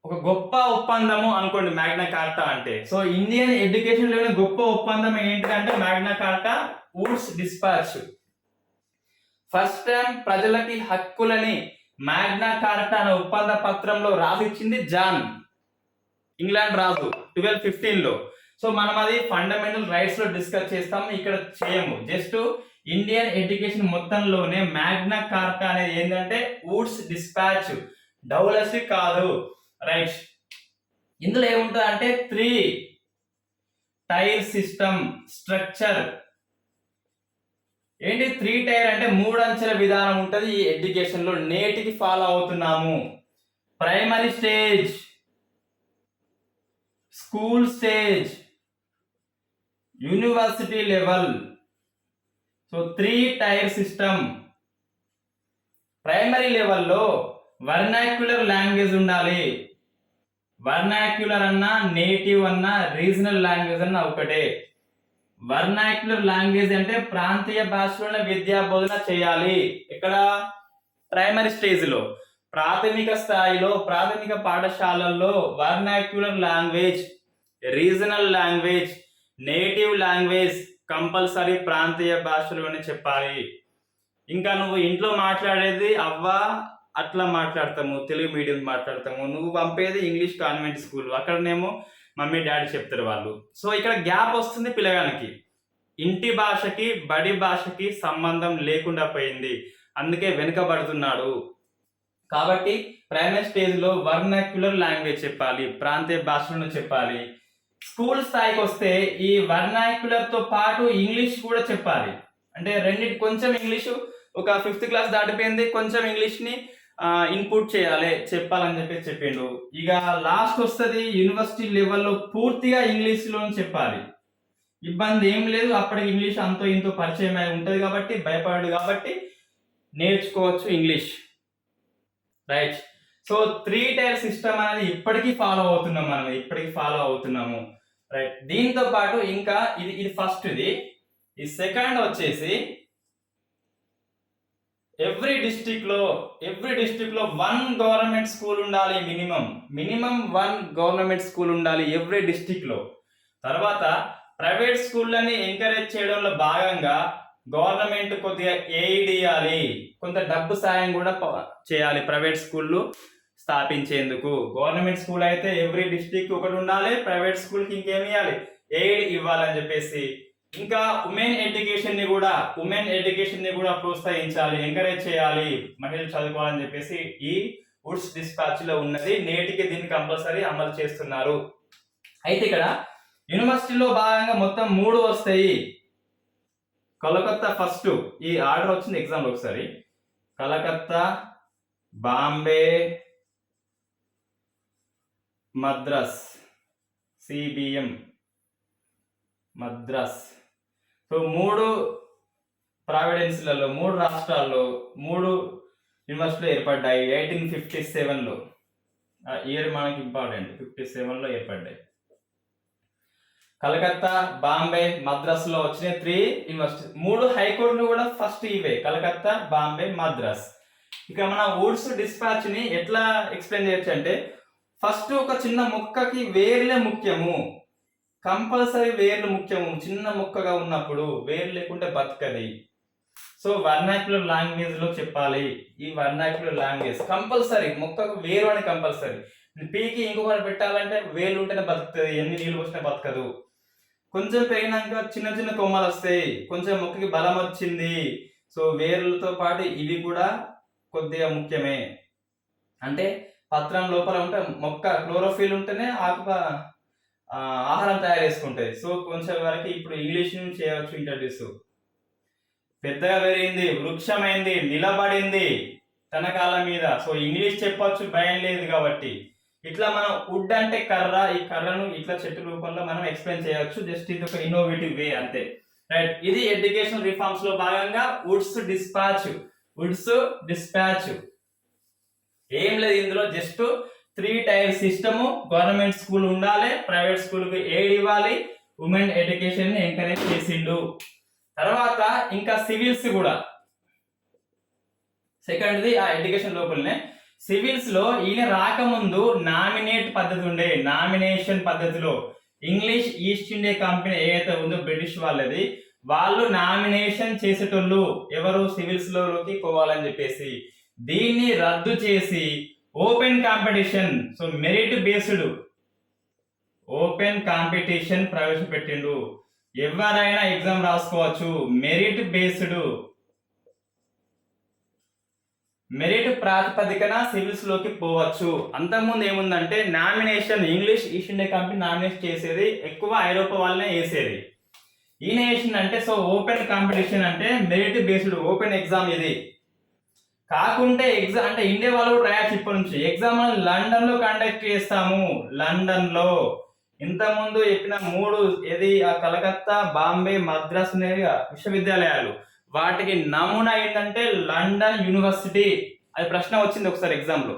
ఒక గొప్ప ఒప్పందము అనుకోండి మాగ్నా కార్టా అంటే. సో ఇండియన్ ఎడ్యుకేషన్ లోని గొప్ప ఒప్పందం ఏంటంటే మాగ్నా కార్టా, వుడ్స్ డిస్పాచ్. ఫస్ట్ టైం ప్రజలకి హక్కులని మాగ్నా కార్టా అనే ఒప్పంద పత్రంలో రాసిచ్చింది జాన్, ఇంగ్లాండ్ రాజు 1215లో. సో మనం అది ఫండమెంటల్ రైట్స్ లో డిస్కస్ చేస్తాము, ఇక్కడ చేయము. జస్ట్ ఇండియన్ ఎడ్యుకేషన్ మొత్తంలోనే మాగ్నా కార్టా అనేది ఏంటంటే వుడ్స్ డిస్పాచ్, డౌలసీ కాదు. రైట్. ఇందులో ఏముంటుంది అంటే 3 టైర్ సిస్టమ్ స్ట్రక్చర్. ఏంటి 3 టైర్ అంటే? 3 అంచెల విధానం ఉంటుంది ఈ ఎడ్యుకేషన్ లో, నేటికి ఫాలో అవుతున్నాము. Primary stage, school stage, university level. So 3 tyre system. Primary లెవెల్లో వర్నాక్యులర్ లాంగ్వేజ్ ఉండాలి. వర్నాక్యులర్ అన్నా, నేటివ్ అన్నా, రీజనల్ లాంగ్వేజ్ అన్నా ఒకటే. వర్నాక్యులర్ లాంగ్వేజ్ అంటే ప్రాంతీయ భాషలోనే విద్యా బోధన చేయాలి. ఇక్కడ ప్రైమరీ స్టేజ్ లో, ప్రాథమిక స్థాయిలో, ప్రాథమిక పాఠశాలల్లో vernacular language, regional language, native language compulsory ప్రాంతీయ భాషలోనే చెప్పాలి. ఇంకా నువ్వు ఇంట్లో మాట్లాడేది అవ్వ, అట్లా మాట్లాడతాము, తెలుగు మీడియం మాట్లాడతాము. నువ్వు పంపేది ఇంగ్లీష్ కాన్వెంట్ స్కూల్, అక్కడనేమో మమ్మీ డాడీ చెప్తారు వాళ్ళు. సో ఇక్కడ గ్యాప్ వస్తుంది పిల్లగానికి. ఇంటి భాషకి బడి భాషకి సంబంధం లేకుండా పోయింది, అందుకే వెనుకబడుతున్నాడు. కాబట్టి ప్రైమరీ స్టేజ్లో వర్నాక్యులర్ లాంగ్వేజ్ చెప్పాలి, ప్రాంతీయ భాషలను చెప్పాలి. స్కూల్ స్థాయికి వస్తే ఈ వర్నాక్యులర్తో పాటు ఇంగ్లీష్ కూడా చెప్పాలి. అంటే రెండింటి కొంచెం ఇంగ్లీషు, ఒక 5th క్లాస్ దాటిపోయింది, కొంచెం ఇంగ్లీష్ని ఇన్పుట్ చేయాలి, చెప్పాలని చెప్పి చెప్పిండు. ఇక లాస్ట్ వస్తుంది యూనివర్సిటీ లెవెల్లో పూర్తిగా ఇంగ్లీష్లో చెప్పాలి. ఇబ్బంది ఏం లేదు, అప్పటికి ఇంగ్లీష్ అంతో ఇంతో పరిచయం అయి ఉంటుంది కాబట్టి, భయపడడు కాబట్టి నేర్చుకోవచ్చు English. Right. So 3 tyre system అనేది ఇప్పటికీ ఫాలో అవుతున్నాము. రైట్. దీంతో పాటు ఇంకా ఇది ఫస్ట్, ఈ సెకండ్ వచ్చేసి ఎవ్రీ డిస్ట్రిక్ట్ లో 1 గవర్నమెంట్ స్కూల్ ఉండాలి, మినిమం 1 గవర్నమెంట్ స్కూల్ ఉండాలి ఎవ్రీ డిస్ట్రిక్ట్ లో. తర్వాత ప్రైవేట్ స్కూళ్ళని ఎంకరేజ్ చేయడంలో భాగంగా గవర్నమెంట్ కొద్దిగా ఎయిడ్ ఇవ్వాలి, కొంత డబ్బు సాయం కూడా చేయాలి ప్రైవేట్ స్కూళ్ళు స్థాపించేందుకు. గవర్నమెంట్ స్కూల్ అయితే ఎవ్రీ డిస్ట్రిక్ట్ ఒకటి ఉండాలి, ప్రైవేట్ స్కూల్కి ఇంకేమి ఇవ్వాలి, ఎయిడ్ ఇవ్వాలని చెప్పేసి. ఇంకా ఉమెన్ ఎడ్యుకేషన్ ని కూడా ప్రోత్సహించాలి, ఎంకరేజ్ చేయాలి, మహిళలు చదువుకోవాలని చెప్పేసి ఈ వుడ్స్ డిస్పాచ్ లో ఉన్నది. నేటికి దీన్ని కంపల్సరీ అమలు చేస్తున్నారు. అయితే ఇక్కడ యూనివర్సిటీలో భాగంగా మొత్తం 3 వస్తాయి. కలకత్తా ఫస్ట్, ఈ ఆర్డర్ వచ్చింది ఎగ్జామ్ లో ఒకసారి. కలకత్తా, బాంబే, మద్రాస్, సిబిఎం మద్రాస్. సో 3 ప్రావిడెన్స్లలో 3 రాష్ట్రాల్లో 3 యూనివర్సిటీలు ఏర్పడ్డాయి 1857లో. ఇయర్ మనకి ఇంపార్టెంట్, 57లో ఏర్పడ్డాయి. కలకత్తా, బాంబే, మద్రాస్ లో వచ్చిన 3 యూనివర్సిటీ. 3 హైకోర్టులు కూడా ఫస్ట్ ఇవే, కలకత్తా, బాంబే, మద్రాస్. ఇక మన వుడ్స్ డిస్పాచ్ ని ఎట్లా ఎక్స్ప్లెయిన్ చేయొచ్చు అంటే, ఫస్ట్ ఒక చిన్న మొక్కకి వేర్లే ముఖ్యము, కంపల్సరీ వేర్లు ముఖ్యము. చిన్న మొక్కగా ఉన్నప్పుడు వేర్లు లేకుంటే బతకది. సో వర్నాక్యులర్ లాంగ్వేజ్ లో చెప్పాలి. ఈ వర్నాక్యులర్ లాంగ్వేజ్ కంపల్సరీ, మొక్కకు వేరు అని కంపల్సరీ. పీకి ఇంకొకటి పెట్టాలంటే వేలు ఉంటేనే బతుకుతుంది, ఎన్ని నీళ్ళు పోసినా బతకదు. కొంచెం పెరిగినాక చిన్న కొమ్మలు వస్తాయి, కొంచెం మొక్కకి బలం వచ్చింది. సో వేర్లతో పాటు ఇవి కూడా కొద్దిగా ముఖ్యమే. అంటే పత్రం లోపల ఉంటే మొక్క క్లోరోఫిల్ ఉంటేనే ఆహారం తయారు చేసుకుంటాయి. సో కొంచెం వరకు ఇప్పుడు ఇంగ్లీష్ నుంచి చేయవచ్చు ఇంట్రడ్యూస్. పెద్దగా పెరిగింది, వృక్షమైంది, నిలబడింది తన కాళ్ళ మీద. సో ఇంగ్లీష్ చెప్పొచ్చు, భయం లేదు కాబట్టి. ఇట్లా మనం వుడ్ అంటే కర్ర, ఈ కర్రను ఇట్లా చెట్టు రూపంలో మనం ఎక్స్ప్లెయిన్ చేయవచ్చు. జస్ట్ ఇది ఒక ఇన్నోవేటివ్ వే అంతే. రైట్. ఇది ఎడ్యుకేషన్ రిఫార్మ్స్ లో భాగంగా వుడ్స్ డిస్పాచ్. ఏం లేదు ఇందులో, just 3 tyre system. Government school ఉండాలి, ప్రైవేట్ స్కూల్ కి ఎయిడ్ ఇవ్వాలి, ఉమెన్ ఎడ్యుకేషన్ ని ఎంకరేజ్ చేసిండు. తర్వాత ఇంకా సివిల్స్ కూడా సెకండ్ది, ఆ ఎడ్యుకేషన్ లోపలనే సివిల్స్ లో ఈయన రాకముందు నామినేషన్ పద్ధతిలో ఇంగ్లీష్ ఈస్ట్ ఇండియా కంపెనీ ఏదైతే ఉందో బ్రిటిష్ వాళ్ళది, వాళ్ళు నామినేషన్ చేసేటోళ్ళు ఎవరు సివిల్స్ లోకి పోవాలని చెప్పేసి. దీన్ని రద్దు చేసి open competition, so merit based open competition ప్రవేశపెట్టిండు. ఎవరైనా ఎగ్జామ్ రాసుకోవచ్చు, మెరిట్ ప్రాతిపదికన సివిల్స్ లోకి పోవచ్చు. అంతకుముందు ఏముందంటే nomination, English east India company nomination చేసేది, ఎక్కువ ఐరోపా వాళ్ళనే వేసేది. ఈయన వేసిందంటే సో ఓపెన్ కాంపిటీషన్ అంటే మెరిట్ బేస్డ్ ఓపెన్ ఎగ్జామ్ ఇది. కాకుంటే ఎగ్జామ్ అంటే ఇండియా వాళ్ళు కూడా రాయొచ్చు ఇప్పటి నుంచి. ఎగ్జామ్ లండన్ లో కండక్ట్ చేస్తాము. లండన్ లో ఇంతకుముందు చెప్పిన 3 ఏది కలకత్తా, బాంబే, మద్రాస్ విశ్వవిద్యాలయాలు, వాటికి నమూనా ఏంటంటే లండన్ యూనివర్సిటీ. అది ప్రశ్న వచ్చింది ఒకసారి ఎగ్జామ్ లో,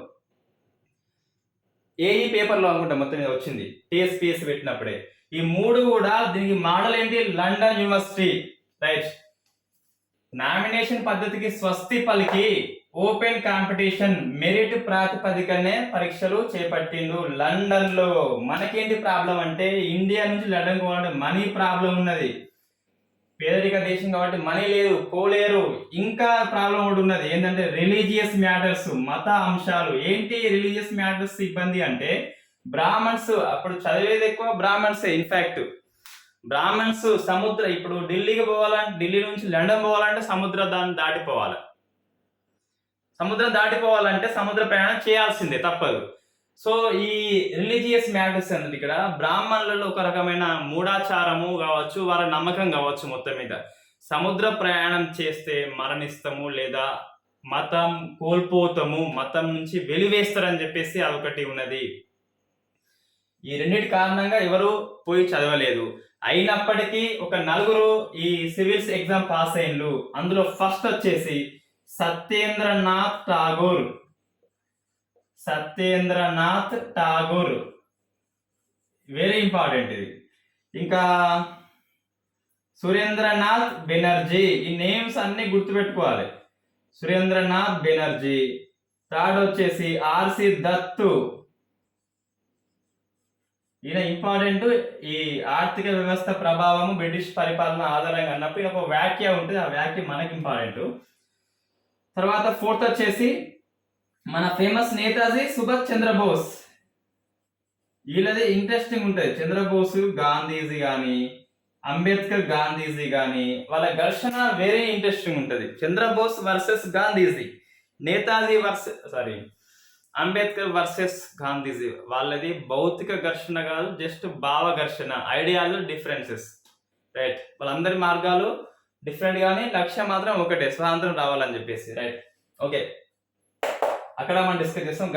ఏఈ పేపర్ లో అనుకుంటా మొత్తం మీద వచ్చింది, టీఎస్పీఎస్ పెట్టినప్పుడే. ఈ 3 కూడా దీనికి మోడల్ ఏంటి, లండన్ యూనివర్సిటీ. రైట్. నామినేషన్ పద్ధతికి స్వస్తి పలికి ఓపెన్ కాంపిటీషన్ మెరిట్ ప్రాతిపదికనే పరీక్షలు చేపట్టిండు లండన్ లో. మనకేంటి ప్రాబ్లం అంటే ఇండియా నుంచి లండన్ పోవాలంటే మనీ ప్రాబ్లం ఉన్నది. పేదరిక దేశం కాబట్టి మనీ లేదు, పోలేరు. ఇంకా ప్రాబ్లం ఒకటి ఉన్నది ఏంటంటే రిలీజియస్ మ్యాటర్స్, మత అంశాలు. ఏంటి రిలీజియస్ మ్యాటర్స్ ఇబ్బంది అంటే బ్రాహ్మణ్స్ అప్పుడు చదివేది ఎక్కువ బ్రాహ్మణ్సే. ఇన్ఫాక్ట్ బ్రాహ్మణ్స్ ఇప్పుడు ఢిల్లీకి పోవాలంటే, ఢిల్లీ నుంచి లండన్ పోవాలంటే దాన్ని దాటిపోవాలి. సముద్రం దాటిపోవాలంటే సముద్ర ప్రయాణం చేయాల్సిందే, తప్పదు. సో ఈ రిలీజియస్ మ్యాటర్స్ అన్నది ఇక్కడ బ్రాహ్మణులలో ఒక రకమైన మూఢాచారము కావచ్చు, వారి నమ్మకం కావచ్చు. మొత్తం మీద సముద్ర ప్రయాణం చేస్తే మరణిస్తాము లేదా మతం కోల్పోతాము, మతం నుంచి వెలివేస్తారని చెప్పేసి అదొకటి ఉన్నది. ఈ రెండింటి కారణంగా ఎవరు పోయి చదవలేదు. అయినప్పటికీ ఒక నలుగురు ఈ సివిల్స్ ఎగ్జామ్ పాస్ అయ్యిండ్రు. అందులో ఫస్ట్ వచ్చేసి సత్యేంద్రనాథ్ ఠాగూర్. సత్యేంద్రనాథ్ ఠాగూర్ వెరీ ఇంపార్టెంట్ ఇది. ఇంకా సురేంద్రనాథ్ బెనర్జీ. ఈ నేమ్స్ అన్ని గుర్తుపెట్టుకోవాలి. సురేంద్రనాథ్ బెనర్జీ. థర్డ్ వచ్చేసి ఆర్సి దత్తు. ఈయన ఇంపార్టెంట్. ఈ ఆర్థిక వ్యవస్థ ప్రభావము బ్రిటిష్ పరిపాలన ఆధారంగా అన్నప్పుడు ఒక వ్యాఖ్య ఉంటుంది, ఆ వ్యాఖ్య మనకి ఇంపార్టెంట్. తర్వాత ఫోర్త్ వచ్చేసి మన ఫేమస్ నేతాజీ సుభాష్ చంద్రబోస్. వీళ్ళది ఇంట్రెస్టింగ్ ఉంటుంది. చంద్రబోస్ గాంధీజీ కానీ అంబేద్కర్ గాంధీజీ కానీ వాళ్ళ ఘర్షణ వెరీ ఇంట్రెస్టింగ్ ఉంటుంది. Chandrabose versus Gandhiji, Netaji Ambedkar versus Gandhiji. వాళ్ళది భౌతిక ఘర్షణ కాదు, జస్ట్ భావ ఘర్షణ, ఐడియాలు డిఫరెన్సెస్. రైట్, వాళ్ళందరి మార్గాలు డిఫరెంట్ కానీ లక్ష్యం మాత్రం ఒకటే, స్వాతంత్రం రావాలని చెప్పేసి. Right, okay. అక్కడ మనం డిస్కస్ చేస్తాం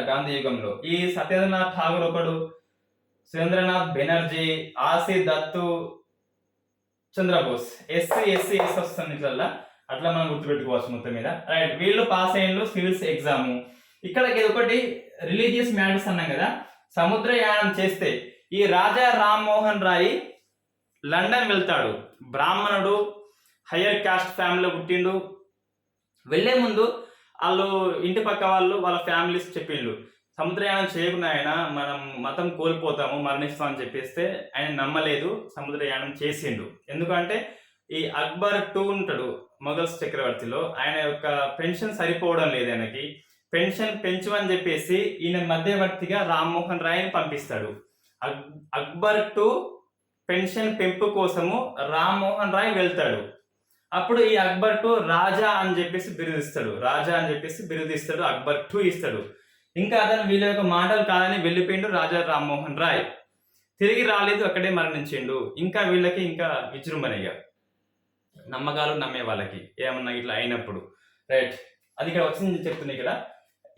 గాంధీ యుగంలో. ఈ సత్యేంద్రనాథ్ ఠాగూర్ ఒకడు, సురేంద్రనాథ్ బెనర్జీ, ఆర్సి దత్తు, చంద్రబోస్. ఎస్సీ వస్తుంది ఇట్లా, అట్లా మనం గుర్తుపెట్టుకోవచ్చు మొత్తం మీద. రైట్, వీళ్ళు పాస్ అయ్యిండ్రు సివిల్స్ ఎగ్జామ్. ఇక్కడ ఒకటి రిలీజియస్ మ్యాటర్స్ అన్నాం కదా. సముద్రయానం చేస్తే ఈ రాజా రామ్మోహన్ రాయ్ లండన్ వెళ్తాడు. బ్రాహ్మణుడు, హయ్యర్ కాస్ట్ ఫ్యామిలీలో పుట్టిండు. వెళ్లే ముందు వాళ్ళు ఇంటి పక్క వాళ్ళు వాళ్ళ ఫ్యామిలీస్ చెప్పిండు, సముద్రయానం చేయకుండా ఆయన మనం మతం కోల్పోతాము, మరణిస్తాం అని చెప్పేస్తే ఆయన నమ్మలేదు, సముద్రయానం చేసిండు. ఎందుకంటే ఈ అక్బర్ II ఉంటాడు మొఘల్స్ చక్రవర్తిలో, ఆయన యొక్క పెన్షన్ సరిపోవడం లేదు. ఆయనకి పెన్షన్ పెంచమని చెప్పేసి ఈయన మధ్యవర్తిగా రామ్మోహన్ రాయ్ని పంపిస్తాడు. అక్బర్ II పెన్షన్ పెంపు కోసము రామ్మోహన్ రాయ్ వెళ్తాడు. అప్పుడు ఈ అక్బర్ II రాజా అని చెప్పేసి బిరుదిస్తాడు. అక్బర్ II ఇస్తాడు. ఇంకా అతను వీళ్ళ యొక్క మాటలు కాదని వెళ్ళిపోయిండు రాజా రామ్మోహన్ రాయ్. తిరిగి రాలేదు, అక్కడే మరణించిండు. ఇంకా వీళ్ళకి ఇంకా విజృంభణయ్యా నమ్మకాలు నమ్మే వాళ్ళకి ఏమన్నా ఇట్లా అయినప్పుడు. రైట్, అది ఇక్కడ వచ్చింది చెప్తుంది ఇక్కడ.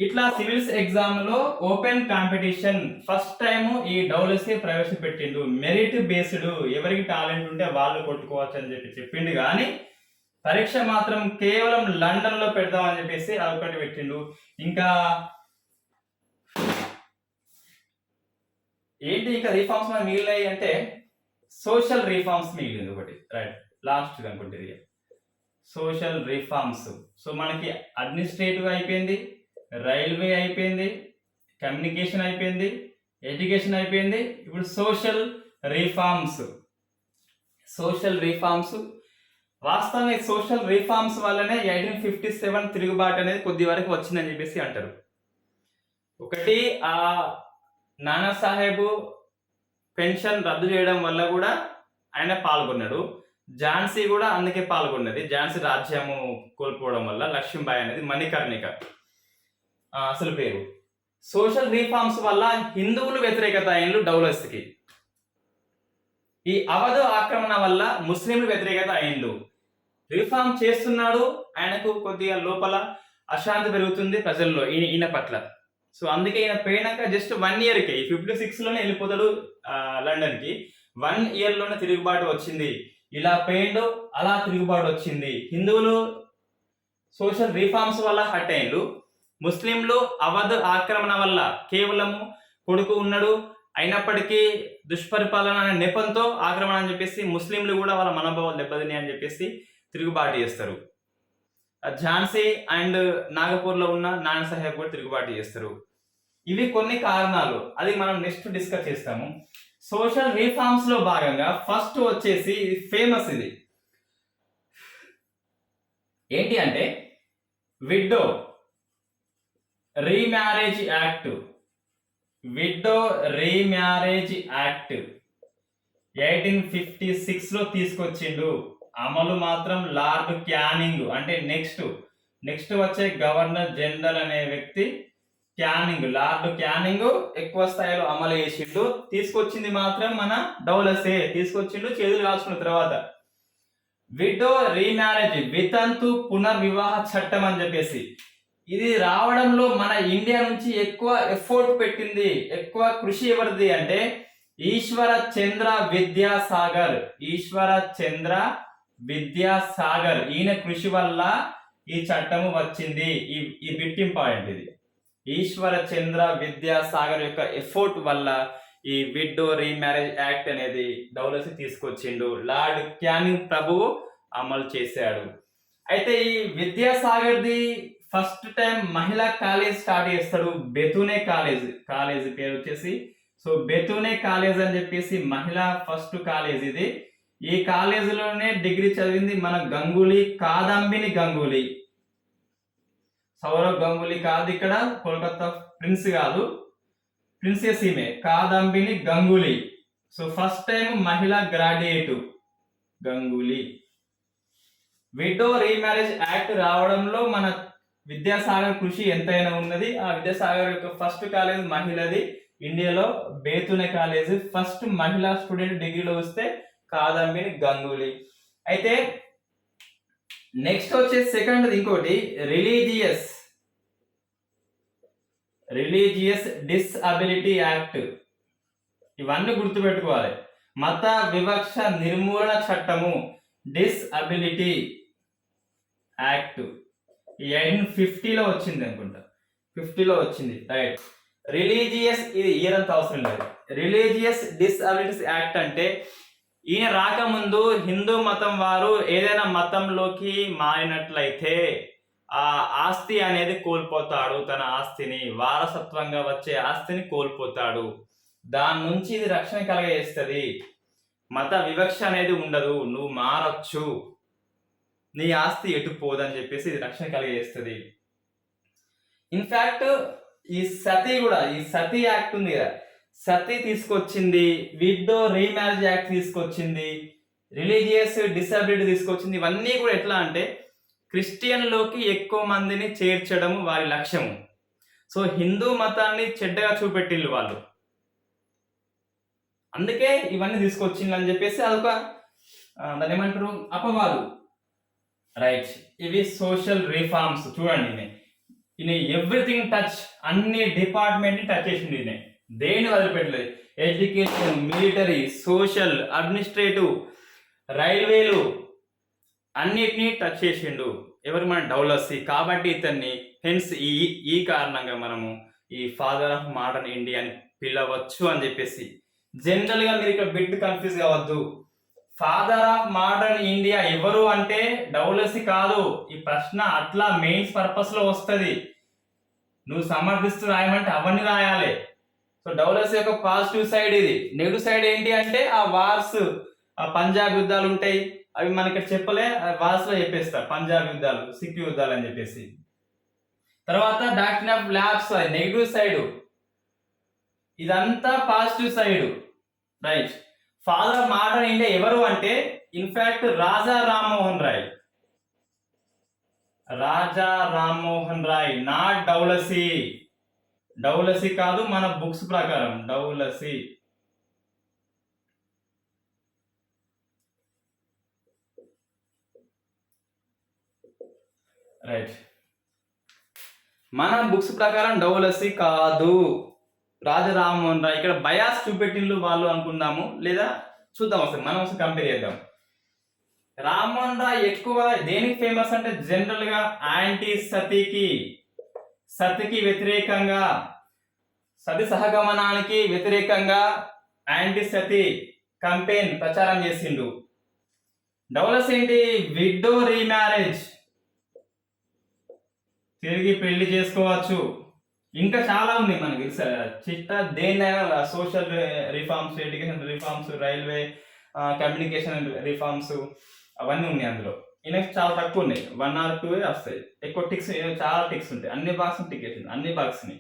ఇట్లా సివిల్స్ ఎగ్జామ్ లో ఓపెన్ కాంపిటీషన్ ఫస్ట్ టైం ఈ డౌలసీ ప్రవేశపెట్టిండు. మెరిట్ బేస్డ్, ఎవరికి టాలెంట్ ఉంటే వాళ్ళు కొట్టుకోవచ్చు అని చెప్పిండు. కానీ పరీక్ష మాత్రం కేవలం లండన్ లో పెడదామని చెప్పేసి అదొకటి పెట్టిండు. ఇంకా ఏంటి ఇంకా రిఫార్మ్స్ మిగిలినాయి అంటే సోషల్ రిఫార్మ్స్ మిగిలింది ఒకటి. రైట్, లాస్ట్ అనుకుంటే సోషల్ రిఫార్మ్స్. సో మనకి అడ్మినిస్ట్రేటివ్ అయిపోయింది, రైల్వే అయిపోయింది, కమ్యూనికేషన్ అయిపోయింది, ఎడ్యుకేషన్ అయిపోయింది. ఇప్పుడు సోషల్ రిఫార్మ్స్ వాస్తవంగా సోషల్ రిఫార్మ్స్ వల్లనే 1857 తిరుగుబాటు అనేది కొద్ది వరకు వచ్చిందని చెప్పేసి అంటారు. ఒకటి, ఆ నానాసాహెబ్ పెన్షన్ రద్దు చేయడం వల్ల కూడా ఆయన పాల్గొన్నాడు. ఝాన్సీ కూడా అందుకే పాల్గొన్నది. ఝాన్సీ రాజ్యము కోల్పోవడం వల్ల లక్ష్మీబాయి అనేది మణికర్ణిక అసలు పేరు. సోషల్ రిఫార్మ్స్ వల్ల హిందువులు వ్యతిరేకత అయిండ్రు డౌలర్స్కి. ఈ అవధ ఆక్రమణ వల్ల ముస్లింలు వ్యతిరేకత అయిండ్రు. రిఫార్మ్ చేస్తున్నాడు, ఆయనకు కొద్దిగా లోపల అశాంతి పెరుగుతుంది ప్రజల్లో ఈయన పట్ల. సో అందుకే ఈయన పోయినాక జస్ట్ 1 yearకి 56లోనే వెళ్ళిపోతాడు లండన్కి. 1 yearలోనే తిరుగుబాటు వచ్చింది. ఇలా పోయిండు, అలా తిరుగుబాటు వచ్చింది. హిందువులు సోషల్ రిఫార్మ్స్ వల్ల హట్ అయిండ్రు. ముస్లింలు అవధ్ ఆక్రమణ వల్ల కేవలము కొడుకు ఉన్నాడు అయినప్పటికీ దుష్పరిపాలన అనే నెపంతో ఆక్రమణ అని చెప్పేసి ముస్లింలు కూడా వాళ్ళ మనోభావాలు దెబ్బతిని అని చెప్పేసి తిరుగుబాటు చేస్తారు. ఝాన్సీ అండ్ నాగపూర్లో ఉన్న నానాసాహెబ్ కూడా తిరుగుబాటు చేస్తారు. ఇవి కొన్ని కారణాలు, అది మనం నెక్స్ట్ డిస్కస్ చేస్తాము. సోషల్ రిఫార్మ్స్ లో భాగంగా ఫస్ట్ వచ్చేసి ఫేమస్ ఇది ఏంటి అంటే widow remarriage act, widow remarriage act 1856లో తీసుకొచ్చిండు. అమలు మాత్రం లార్డ్ క్యానింగ్, అంటే నెక్స్ట్ వచ్చే గవర్నర్ జనరల్ అనే వ్యక్తి క్యానింగ్, లార్డ్ క్యానింగ్ ఎక్కువ స్థాయిలో అమలు చేసిండు. తీసుకొచ్చింది మాత్రం మన డౌలసే తీసుకొచ్చిండు, చేతులు కాల్చుకున్న తర్వాత. విడో రీమ్యారేజ్, వితంతు పునర్వివాహ చట్టం అని చెప్పేసి ఇది రావడంలో మన ఇండియా నుంచి ఎక్కువ ఎఫర్ట్ పెట్టింది, ఎక్కువ కృషి ఎవరిది అంటే ఈశ్వర చంద్ర విద్యాసాగర్. ఈశ్వర చంద్ర విద్యాసాగర్ ఈయన కృషి వల్ల ఈ చట్టము వచ్చింది. ఈ బిట్ ఇంపార్టెంట్. ఇది ఈశ్వర చంద్ర విద్యాసాగర్ యొక్క ఎఫర్ట్ వల్ల ఈ విడో రీమ్యారేజ్ యాక్ట్ అనేది డౌలసీ తీసుకొచ్చిండు. లార్డ్ క్యానింగ్ ప్రభువు అమలు చేశాడు. అయితే ఈ విద్యాసాగర్ది ఫస్ట్ టైం మహిళా కాలేజ్ స్టార్ట్ చేస్తాడు. బెతూనే కాలేజ్ పేరు వచ్చేసి సో బెతూనే కాలేజ్ అని చెప్పేసి మహిళా ఫస్ట్ కాలేజ్ ఇది. ఈ కాలేజీలోనే డిగ్రీ చదివింది మన గంగూలీ, కాదంబిని గంగూలీ. సౌరవ్ గంగూలీ కాదు, ఇక్కడ కోల్కతా ప్రిన్స్ కాదు, ప్రిన్సెస్ ఈమె Kadambini Ganguly. So first time మహిళా graduate Ganguly. Widow remarriage act రావడంలో మన విద్యాసాగర్ కృషి ఎంతైనా ఉన్నది. ఆ విద్యాసాగర్ యొక్క ఫస్ట్ కాలేజ్ మహిళది ఇండియాలో, బేతునే కాలేజ్. ఫస్ట్ మహిళా స్టూడెంట్ డిగ్రీలో వస్తే కాదంబిని గంగూలీ. అయితే నెక్స్ట్ వచ్చే సెకండ్ ఇంకోటి రిలీజియస్ డిసబిలిటీ యాక్ట్. ఇవన్నీ గుర్తుపెట్టుకోవాలి. మత వివక్ష నిర్మూలన చట్టము, డిసబిలిటీ యాక్ట్ 1850లో వచ్చింది అనుకుంటా, 50లో వచ్చింది, రైట్. రిలీజియస్, ఇది ఇయర్ అంత అవసరం లేదు. రిలీజియస్ డిసబిలిటీస్ యాక్ట్ అంటే ఈయన రాకముందు హిందూ మతం వారు ఏదైనా మతంలోకి మారినట్లయితే ఆ ఆస్తి అనేది కోల్పోతాడు. తన ఆస్తిని, వారసత్వంగా వచ్చే ఆస్తిని కోల్పోతాడు. దాని నుంచి ఇది రక్షణ కలగజేస్తుంది. మత వివక్ష అనేది ఉండదు, నువ్వు మారచ్చు, నీ ఆస్తి ఎటు పోదని చెప్పేసి ఇది రక్షణ కలిగేస్తుంది. ఇన్ఫాక్ట్ ఈ సతీ యాక్ట్ ఉంది కదా, సతీ తీసుకొచ్చింది, విడో రీమ్యారేజ్ యాక్ట్ తీసుకొచ్చింది, రిలీజియస్ డిసబిలిటీ తీసుకొచ్చింది. ఇవన్నీ కూడా ఎట్లా అంటే క్రిస్టియన్లోకి ఎక్కువ మందిని చేర్చడము వారి లక్ష్యము. సో హిందూ మతాన్ని చెడ్డగా చూపెట్టిల్లు వాళ్ళు, అందుకే ఇవన్నీ తీసుకొచ్చింది అని చెప్పేసి అదొక దాన్ని ఏమంటారు, అపవాదు, రైట్. ఇవి సోషల్ రిఫార్మ్స్. చూడండి, ఈయన ఎవ్రీథింగ్ టచ్, అన్ని డిపార్ట్మెంట్ టచ్ చేసింది. ఈయన దేని వదిలిపెట్టలేదు. ఎడ్యుకేషన్, మిలిటరీ, సోషల్, అడ్మినిస్ట్రేటివ్, రైల్వేలు అన్నిటినీ టచ్ చేసిండు. ఎవరు? మన డౌలసీ. కాబట్టి ఇతన్ని హెన్స్ ఈ కారణంగా మనము ఈ ఫాదర్ ఆఫ్ మోడర్న్ ఇండియా అని పిలవచ్చు అని చెప్పేసి. జనరల్ గా మీరు ఇక్కడ బిట్ కన్ఫ్యూజ్ కావద్దు. ఫాదర్ ఆఫ్ మోడర్న్ ఇండియా ఎవరు అంటే డౌలసీ కాదు. ఈ ప్రశ్న అట్లా మెయిన్స్ పర్పస్ లో వస్తుంది. నువ్వు సమర్థిస్తూ రాయమంటే అవన్నీ రాయాలి. సో డౌలసీ యొక్క పాజిటివ్ సైడ్ ఇది. నెగిటివ్ సైడ్ ఏంటి అంటే ఆ వార్స్, ఆ పంజాబ్ యుద్ధాలు ఉంటాయి, అవి మనకి చెప్పలే, వార్స్ లో చెప్పేస్తారు. పంజాబ్ యుద్ధాలు, సిక్ యుద్ధాలు అని చెప్పేసి. తర్వాత doctrine of lapse negative side, ఇదంతా positive side, right. Father of modern India ఎవరు అంటే in fact Raja Rammohan Roy. Raja Rammohan Roy, not Dalhousie. Dalhousie కాదు, మన బుక్స్ ప్రకారం డౌలసీ. రైట్, మన బుక్స్ ప్రకారం డౌలసీ కాదు, రాజా రామ్మోహన్ రాయ్. ఇక్కడ బయాస్ చూపెట్టిల్లు వాళ్ళు అనుకుందాము, లేదా చూద్దాం ఒకసారి, మనం ఒకసారి కంపేర్ చేద్దాం. రామ్మోహన్ రాయ్ ఎక్కువ దేనికి ఫేమస్ అంటే జనరల్ గా యాంటీ సతికి వ్యతిరేకంగా, సతి సహగమనానికి వ్యతిరేకంగా యాంటీ సతి కంపెయిన్ ప్రచారం చేసిండు. డౌలసీ ఏంటి? విడో రీమ్యారేజ్, తిరిగి పెళ్లి చేసుకోవచ్చు. ఇంకా చాలా ఉంది మనకి చిట్టా. దేన్నైనా social reforms, education reforms, railway communication reforms అవన్నీ ఉన్నాయి అందులో. ఈయనకి చాలా తక్కువ ఉన్నాయి, 1 or 2 వస్తాయి. ఎక్కువ టిక్స్, చాలా టిక్స్ ఉంటాయి. అన్ని బాక్స్ టిక్ వేసింది, అన్ని బాక్స్ ని.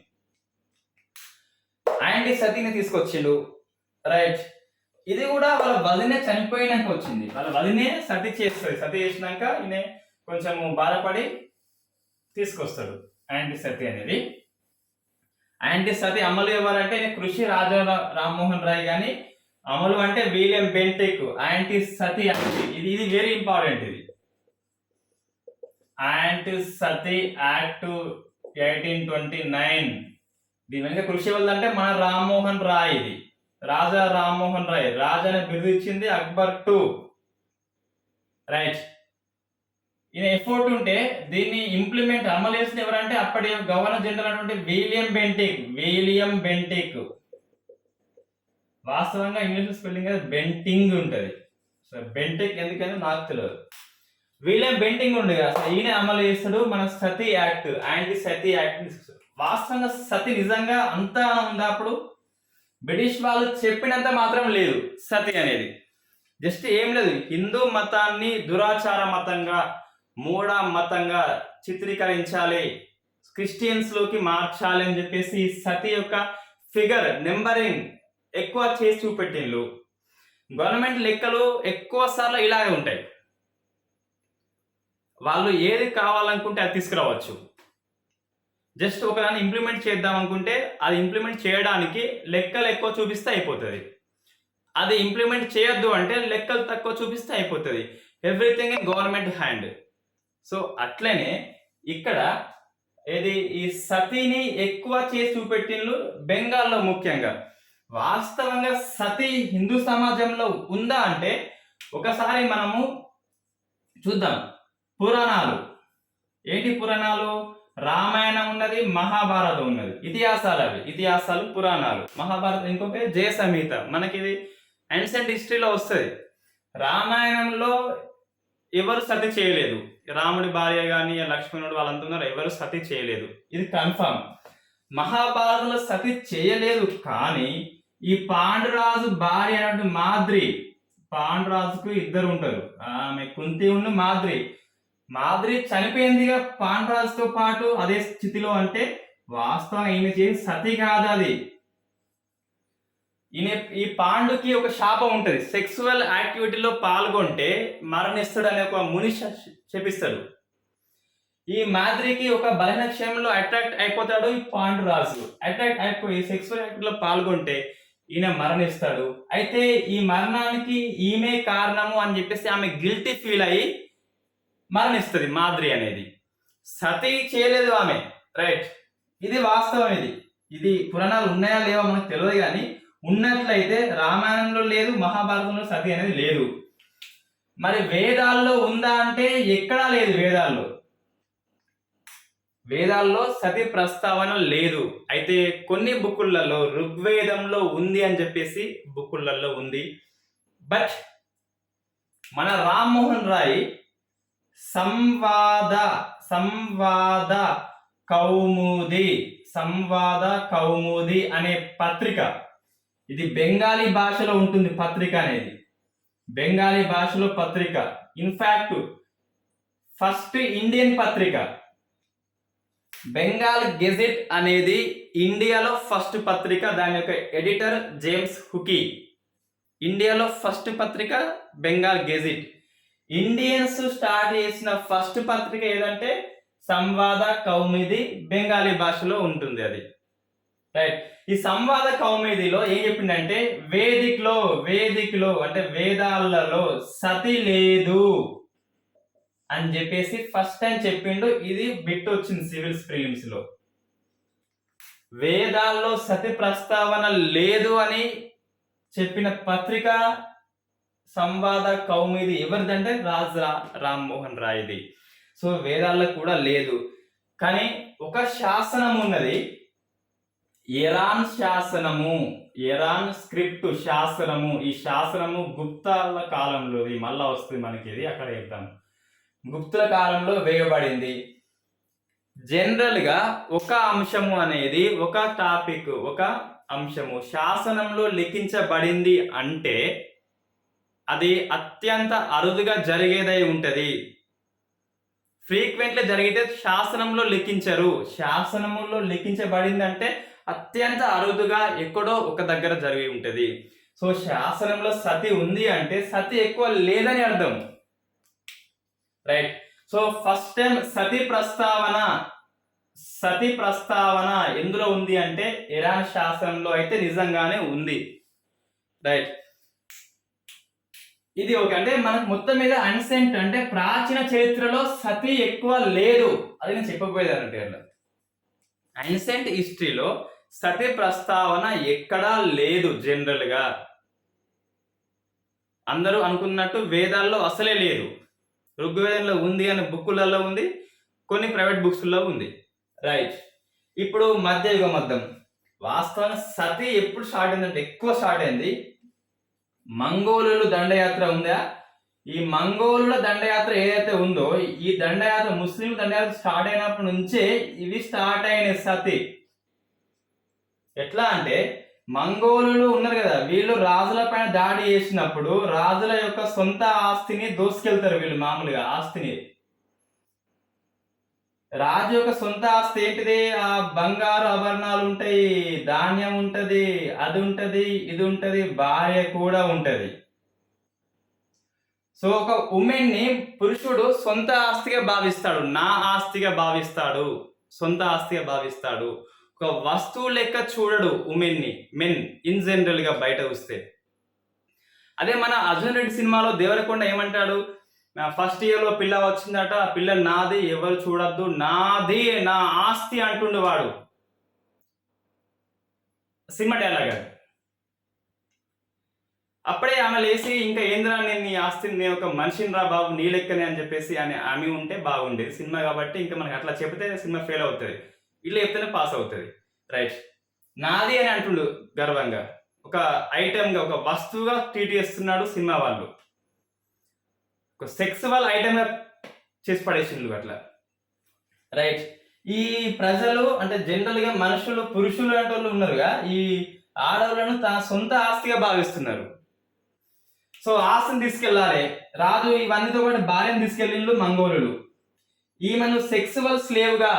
అండ్ సతీని తీసుకొచ్చిండు, రైట్. ఇది కూడా వాళ్ళ వదినే చనిపోయినాక వచ్చింది. వాళ్ళ వదినే సతి చేస్తుంది. సతి చేసినాక ఈయన కొంచెం బాధపడి తీసుకొస్తాడు యాంటీ సతి అనేది. యాంటీ సతి అమలు ఎవరంటే కృషి రాజా రామ్మోహన్ రాయ్, కానీ అమలు అంటే విలియం బెంటిక్. యాంటీ సతి అంటే ఇది వెరీ ఇంపార్టెంట్. ఇది యాంటీ సతి యాక్ట్ 1829. దీని వెనక కృషి ఎవరిదంటే మన రామ్మోహన్ రాయ్. ఇది రాజా రామ్మోహన్ రాయ్, రాజా అనే బిరుదు ఇచ్చింది అక్బర్ II, రైట్. ఈయన ఎఫోర్ట్ ఉంటే దీన్ని ఇంప్లిమెంట్ అమలు చేసిన ఎవరంటే అప్పటి గవర్నర్ జనరల్ అటువంటి విలియం బెంటిక్. వాస్తవంగా ఇంగ్లీష్ స్పెల్లింగ్ బెంటింగ్ ఉంటది. సో బెంటిక్ ఎందుకని నాకు తెలియదు. విలియం బెంటింగ్ ఉండే అసలు ఈయన అమలు చేస్తాడు మన సతీ యాక్ట్, యాంటీ సతీ యాక్ట్. వాస్తవంగా సతి నిజంగా అంతా ఉందా? అప్పుడు బ్రిటిష్ వాళ్ళు చెప్పినంత మాత్రం లేదు సతి అనేది. జస్ట్ ఏం లేదు, హిందూ మతాన్ని దురాచార మతంగా, మూఢ మతంగా చిత్రీకరించాలి, క్రిస్టియన్స్ లోకి మార్చాలి అని చెప్పేసి సతి యొక్క ఫిగర్ నెంబరింగ్ ఎక్కువ చేసి చూపెట్టిండ్రు. గవర్నమెంట్ లెక్కలు ఎక్కువ సార్లు ఇలాగే ఉంటాయి. వాళ్ళు ఏది కావాలనుకుంటే అది తీసుకురావచ్చు. జస్ట్ ఒకదాన్ని ఇంప్లిమెంట్ చేద్దాం అనుకుంటే అది ఇంప్లిమెంట్ చేయడానికి లెక్కలు ఎక్కువ చూపిస్తే అయిపోతుంది. అది ఇంప్లిమెంట్ చేయొద్దు అంటే లెక్కలు తక్కువ చూపిస్తే అయిపోతుంది. Everything in government hand. So అట్లనే ఇక్కడ ఈ సతీని ఎక్కువ చేసి చూపెట్టిండ్రు బెంగాల్లో ముఖ్యంగా. వాస్తవంగా సతీ హిందూ సమాజంలో ఉందా అంటే ఒకసారి మనము చూద్దాం. పురాణాలు ఏంటి? పురాణాలు రామాయణం ఉన్నది, మహాభారతం ఉన్నది, ఇతిహాసాలు. అవి ఇతిహాసాలు, పురాణాలు. మహాభారతం ఇంకో పేరు జయ సంహిత. మనకి ఇది యాన్సెంట్ హిస్టరీలో వస్తుంది. రామాయణంలో ఎవరు సతి చేయలేదు, రాముడి భార్య కానీ లక్ష్మణుడు వాళ్ళంతా ఉన్నారు, ఎవరు సతి చేయలేదు, ఇది కన్ఫర్మ్. మహాభారతంలో సతి చేయలేదు. కానీ ఈ పాండురాజు భార్య అన్నట్టు మాద్రి, పాండురాజుకు ఇద్దరు ఉంటారు, ఆమె కుంతి ఉన్న మాద్రి చనిపోయిందిగా పాండురాజుతో పాటు అదే స్థితిలో. అంటే వాస్తవం ఈయన చేసి సతి కాదు అది. ఈ పాండుకి ఒక శాపం ఉంటది, సెక్సువల్ యాక్టివిటీలో పాల్గొంటే మరణిస్తాడు అనే ఒక ముని చెప్పిస్తాడు. ఈ మాద్రికి ఒక బలహీన క్షయంలో అట్రాక్ట్ అయిపోతాడు ఈ పాండురాజు. అట్రాక్ట్ అయిపోయి సెక్సువల్ యాక్టివిటీలో పాల్గొంటే ఈయన మరణిస్తాడు. అయితే ఈ మరణానికి ఈమె కారణము అని చెప్పేసి ఆమె గిల్టీ ఫీల్ అయ్యి మరణిస్తుంది మాద్రి అనేది. సతీ చేయలేదు ఆమె, రైట్. ఇది వాస్తవం. ఇది పురాణాలు ఉన్నాయా లేవా మనకు తెలియదు, కానీ ఉన్నట్లయితే రామాయణంలో లేదు, మహాభారతంలో సతీ అనేది లేదు. మరి వేదాల్లో ఉందా అంటే ఎక్కడా లేదు. వేదాల్లో సతి ప్రస్తావన లేదు. అయితే కొన్ని బుక్కులలో ఋగ్వేదంలో ఉంది అని చెప్పేసి బుక్కులలో ఉంది. బట్ మన రామ్మోహన్ రాయ్ సంవాద కౌముది అనే పత్రిక, ఇది బెంగాలీ భాషలో ఉంటుంది పత్రిక అనేది. బెంగాలీ భాషలో పత్రిక. ఇన్ఫాక్ట్ ఫస్ట్ ఇండియన్ పత్రిక. బెంగాల్ గెజెట్ అనేది ఇండియాలో ఫస్ట్ పత్రిక. దాని యొక్క ఎడిటర్ జేమ్స్ హుకీ. ఇండియాలో ఫస్ట్ పత్రిక బెంగాల్ గెజెట్. ఇండియన్స్ స్టార్ట్ చేసిన ఫస్ట్ పత్రిక ఏదంటే సంవాద కౌముది, బెంగాలీ భాషలో ఉంటుంది అది, రైట్. ఈ సంవాద కౌముదిలో ఏం చెప్పిందంటే వేదిక్లో అంటే వేదాలలో సతి లేదు అని చెప్పేసి ఫస్ట్ టైం చెప్పిండు. ఇది బిట్ వచ్చింది సివిల్స్ ప్రిలిమ్స్ లో. వేదాల్లో సతి ప్రస్తావన లేదు అని చెప్పిన పత్రిక సంవాద కౌముది. ఎవరిదంటే రాజా రామ్మోహన్ రాయ్ది. సో వేదాల్లో కూడా లేదు. కానీ ఒక శాసనం ఉన్నది, ఇరాన్ శాసనము, ఇరాన్ స్క్రిప్ట్ శాసనము. ఈ శాసనము గుప్తాల కాలంలోది, మళ్ళా వస్తుంది మనకి, ఇది అక్కడ చెప్తాను. గుప్తుల కాలంలో వేయబడింది. జనరల్ గా ఒక అంశము అనేది, ఒక టాపిక్, ఒక అంశము శాసనంలో లిఖించబడింది అంటే అది అత్యంత అరుదుగా జరిగేదై ఉంటది. ఫ్రీక్వెంట్లీ జరిగితే శాసనంలో లిఖించరు. శాసనంలో లిఖించబడిందంటే అత్యంత అరుదుగా ఎక్కడో ఒక దగ్గర జరిగి ఉంటుంది. సో శాసనంలో సతి ఉంది అంటే సతి ఎక్కువ లేదని అర్థం. రైట్. సో ఫస్ట్ టైం సతి ప్రస్తావన ఎందులో ఉంది అంటే ఇరాన్ శాసనంలో అయితే నిజంగానే ఉంది. రైట్. ఇది ఓకే. అంటే మనకు మొత్తం మీద అన్సెంట్ అంటే ప్రాచీన చరిత్రలో సతి ఎక్కువ లేదు, అది నేను చెప్పకపోయేదానంటే అట్లా. అన్సెంట్ హిస్టరీలో సతి ప్రస్తావన ఎక్కడా లేదు. జనరల్ గా అందరూ అనుకున్నట్టు వేదాల్లో అసలే లేదు. ఋగ్వేదంలో ఉంది అని బుక్కులలో ఉంది, కొన్ని ప్రైవేట్ బుక్స్లో ఉంది. రైట్. ఇప్పుడు మధ్యయుగం వద్దాం. వాస్తవానికి సతి ఎప్పుడు స్టార్ట్ అయిందంటే ఎక్కువ స్టార్ట్ అయింది మంగోలుల దండయాత్ర ఉందా, ఈ మంగోలుల దండయాత్ర ఏదైతే ఉందో ఈ దండయాత్ర ముస్లిం దండయాత్ర స్టార్ట్ అయినప్పటి నుంచే ఇవి స్టార్ట్ అయినాయి సతి. ఎట్లా అంటే మంగోలులు ఉన్నారు కదా, వీళ్ళు రాజుల పైన దాడి చేసినప్పుడు రాజుల యొక్క సొంత ఆస్తిని దోసుకెళ్తారు. వీళ్ళు మామూలుగా ఆస్తిని, రాజు యొక్క సొంత ఆస్తి ఏంటిది, ఆ బంగారు ఆభరణాలు ఉంటాయి, ధాన్యం ఉంటది, అది ఉంటది, ఇది ఉంటది, భార్య కూడా ఉంటది. సో ఒక ఉమెన్ ని పురుషుడు సొంత ఆస్తిగా భావిస్తాడు, నా ఆస్తిగా భావిస్తాడు, సొంత ఆస్తిగా భావిస్తాడు. ఒక వస్తువు లెక్క చూడడు ఉమెన్ ని, మెన్ ఇన్ జనరల్ గా బయట వస్తే. అదే మన అర్జున్ రెడ్డి సినిమాలో దేవరకొండ ఏమంటాడు, ఫస్ట్ ఇయర్ లో పిల్ల వచ్చిందట, ఆ పిల్ల నాది, ఎవరు చూడద్దు, నాది, నా ఆస్తి అంటుండు వాడు. Cinema dialogue. అప్పుడే ఆమె లేచి ఇంకా ఏంద్రా నేను నీ ఆస్తిని, నేను ఒక మనిషిని రా బాబు నీ లెక్కనే అని చెప్పేసి ఆమె ఉంటే బాగుండేది సినిమా. కాబట్టి ఇంకా మనకి అట్లా చెప్తే సినిమా ఫెయిల్ అవుతుంది, ఇట్లా చెప్తేనే పాస్ అవుతుంది. రైట్. నాది అని అంటుండు గర్వంగా, ఒక ఐటమ్గా ఒక వస్తువుగా ట్రీట్ చేస్తున్నాడు సినిమా వాళ్ళు, ఒక సెక్సువల్ ఐటమ్ గా చేసి పడేసిండు అట్లా. రైట్. ఈ ప్రజలు అంటే జనరల్ గా మనుషులు, పురుషులు అంటే వాళ్ళు ఉన్నారుగా, ఈ ఆడవాళ్ళను తన సొంత ఆస్తిగా భావిస్తున్నారు. సో ఆస్తిని తీసుకెళ్ళాలి రాజు, ఇవన్నీతో పాటు భార్యను తీసుకెళ్ళిండు మంగోలులు. ఈమెను సెక్సువల్ స్లేవ్ గా,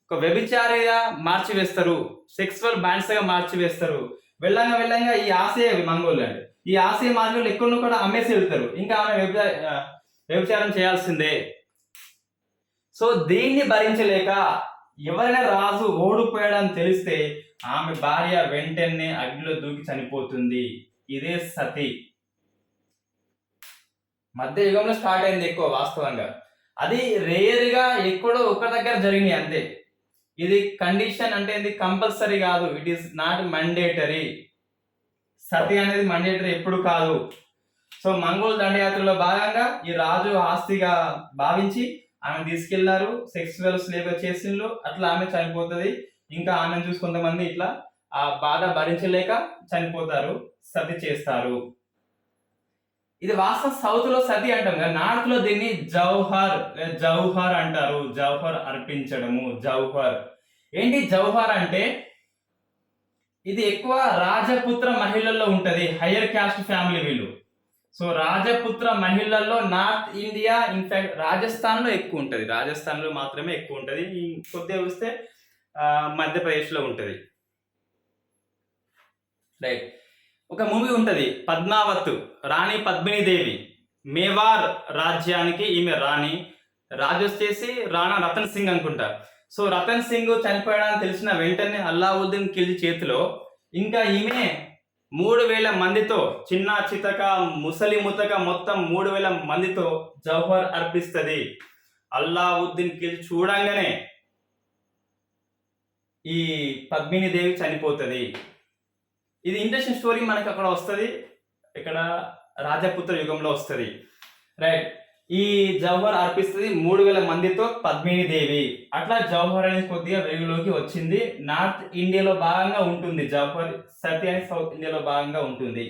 ఒక వ్యభిచారిగా మార్చివేస్తారు, సెక్సువల్ బ్యాండ్స్ గా మార్చివేస్తారు. వెళ్ళంగా ఈ ఆశయ మంగోలు అండి, ఈ ఆశయ మార్గంలో ఎక్కడో కూడా అమ్మేసి వెళ్తారు. ఇంకా ఆమె వ్యభిచారం చేయాల్సిందే. సో దీన్ని భరించలేక ఎవరైనా రాజు ఓడిపోయాడని తెలిస్తే ఆమె భార్య వెంటనే అగ్నిలో దూకి చనిపోతుంది. ఇదే సతి. మధ్య యుగంలో స్టార్ట్ అయింది ఎక్కువ వాస్తవంగా. అది రేర్ గా ఎక్కడో ఒక దగ్గర జరిగినాయి అంతే. ఇది కండిషన్ అంటే ఇది కంపల్సరీ కాదు, ఇట్ ఈస్ నాట్ మండేటరీ. సతి అనేది మండేటరీ ఎప్పుడు కాదు. సో మంగోల్ దండయాత్రలో భాగంగా ఈ రాజు ఆస్తిగా భావించి ఆమె తీసుకెళ్లారు, సెక్సువల్ స్లేవ్ చేసిండ్రు, అట్లా ఆమె చనిపోతుంది. ఇంకా ఆమెను చూసి కొంతమంది ఇట్లా ఆ బాధ భరించలేక చనిపోతారు, సతి చేస్తారు. ఇది వాస్తవం సౌత్ లో సతి అంటాం కదా, నార్త్ లో దీన్ని జౌహర్ అంటారు. జౌహర్ అర్పించడము, జౌహర్. ఏంటి జౌహర్ అంటే, ఇది ఎక్కువ రాజపుత్ర మహిళల్లో ఉంటది, హయ్యర్ క్యాస్ట్ ఫ్యామిలీ వీళ్ళు. సో రాజపుత్ర మహిళల్లో నార్త్ ఇండియా, ఇన్ఫాక్ట్ రాజస్థాన్ లో ఎక్కువ ఉంటది, రాజస్థాన్ లో మాత్రమే ఎక్కువ ఉంటది. కొద్దిగా చూస్తే మధ్యప్రదేశ్ లో ఉంటది. రైట్. ఒక మూవీ ఉంటది పద్మావత్, రాణి పద్మినీదేవి, మేవార్ రాజ్యానికి ఈమె రాణి, రాజు వచ్చేసి రాణా రతన్ సింగ్ అనుకుంటా. సో రతన్ సింగ్ చనిపోయాడని తెలిసిన వెంటనే అల్లావుద్దీన్ ఖిల్జీ చేతిలో ఇంకా ఈమె 3000 మందితో, చిన్న చితక ముసలి ముతక మొత్తం 3000 మందితో జౌహర్ అర్పిస్తుంది. అల్లావుద్దీన్ ఖిల్జీ చూడంగానే ఈ పద్మినీదేవి చనిపోతుంది. ఇది ఇంట్రెస్టింగ్ స్టోరీ మనకి అక్కడ వస్తుంది, ఇక్కడ రాజపుత్ర యుగంలో వస్తుంది. రైట్. ఈ జౌహర్ అర్పిస్తుంది 3000 మందితో పద్మినీదేవి. అట్లా జౌహర్ అనేది కొద్దిగా వెలుగులోకి వచ్చింది. నార్త్ ఇండియాలో భాగంగా ఉంటుంది జౌహర్, సతి అనేది సౌత్ ఇండియాలో భాగంగా ఉంటుంది.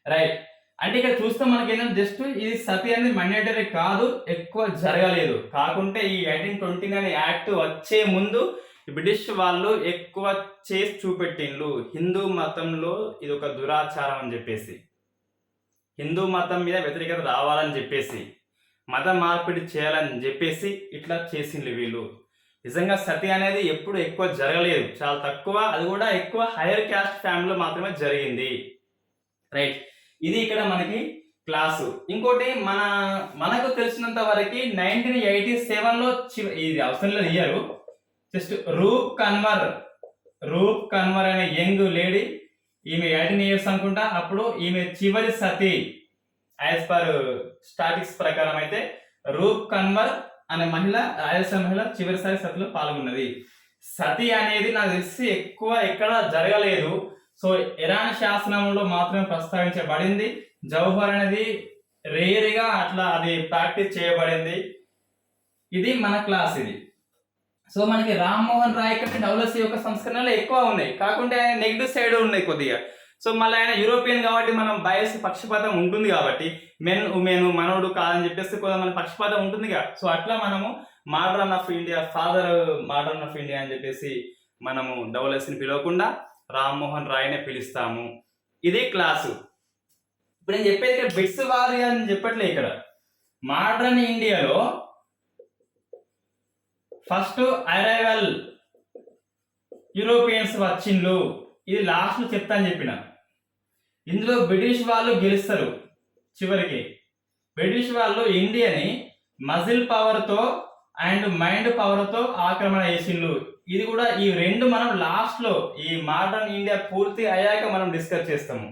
రైట్. అంటే ఇక్కడ చూస్తే మనకి ఏంటంటే జస్ట్ ఇది సతి అనేది మండేటరీ కాదు, ఎక్కువ జరగలేదు. కాకుంటే ఈ 1829 యాక్ట్ వచ్చే ముందు బ్రిటిష్ వాళ్ళు ఎక్కువ చేసి చూపెట్టిండ్రు. హిందూ మతంలో ఇది ఒక దురాచారం అని చెప్పేసి, హిందూ మతం మీద వ్యతిరేకత రావాలని చెప్పేసి మత మార్పిడి చేయాలని చెప్పేసి ఇట్లా చేసిండ్రు వీళ్ళు. నిజంగా సతి అనేది ఎప్పుడు ఎక్కువ జరగలేదు, చాలా తక్కువ, అది కూడా ఎక్కువ హైయర్ క్యాస్ట్ ఫ్యామిలీలో మాత్రమే జరిగింది. రైట్, ఇది ఇక్కడ మనకి క్లాసు. ఇంకోటి మనకు తెలిసినంత వరకు 1987లో ఇది అవసరం లేదు ఇయ్యారు, జస్ట్ రూప్ కన్వర్ అనే యంగ్ లేడీ, ఈమె 18 years అనుకుంటా, అప్పుడు ఈమె చివరి సతి యాజ్ పర్ స్టాటిక్స్ ప్రకారం అయితే రూప్ కన్వర్ అనే మహిళ, రాజస్థాన్ మహిళ చివరిసారి సతిలో పాల్గొన్నది. సతి అనేది నాకు తెలిసి ఎక్కువ ఎక్కడ జరగలేదు, సో ఇరాన్ శాసనంలో మాత్రమే ప్రస్తావించబడింది. జౌహర్ అనేది రేర్గా అట్లా అది ప్రాక్టీస్ చేయబడింది. ఇది మన క్లాస్ ఇది. సో మనకి రామ్మోహన్ రాయ్ కంటే డౌలసీ యొక్క సంస్కరణలు ఎక్కువ ఉన్నాయి, కాకుంటే ఆయన నెగిటివ్ సైడ్ ఉన్నాయి కొద్దిగా. సో మళ్ళీ ఆయన యూరోపియన్ కాబట్టి మనం బయస్ పక్షపాతం ఉంటుంది కాబట్టి మెన్ ఉమెన్ మనోడు కాదని చెప్పేసి కొంత మన పక్షపాతం ఉంటుంది కదా. సో అట్లా మనము modern of India, father modern of India అని చెప్పేసి మనము డౌలసీని పిలవకుండా రామ్మోహన్ రాయ్నే పిలుస్తాము. ఇది క్లాసు. ఇప్పుడు నేను చెప్పేది ఇక్కడ బిట్స్ వారి అని చెప్పట్లే. ఇక్కడ మోడర్న్ ఇండియాలో ఫస్ట్ అరైవల్ యూరోపియన్స్ వచ్చిండ్లు, ఇది లాస్ట్ లో చెప్తా అని చెప్పిన. ఇందులో బ్రిటిష్ వాళ్ళు గెలుస్తారు. చివరికి బ్రిటిష్ వాళ్ళు ఇండియాని మజిల్ పవర్ తో అండ్ మైండ్ పవర్ తో ఆక్రమణ చేసిండ్రు. ఇది కూడా ఈ రెండు మనం లాస్ట్ లో ఈ మోడర్న్ ఇండియా పూర్తి అయ్యాక మనం డిస్కస్ చేస్తాము.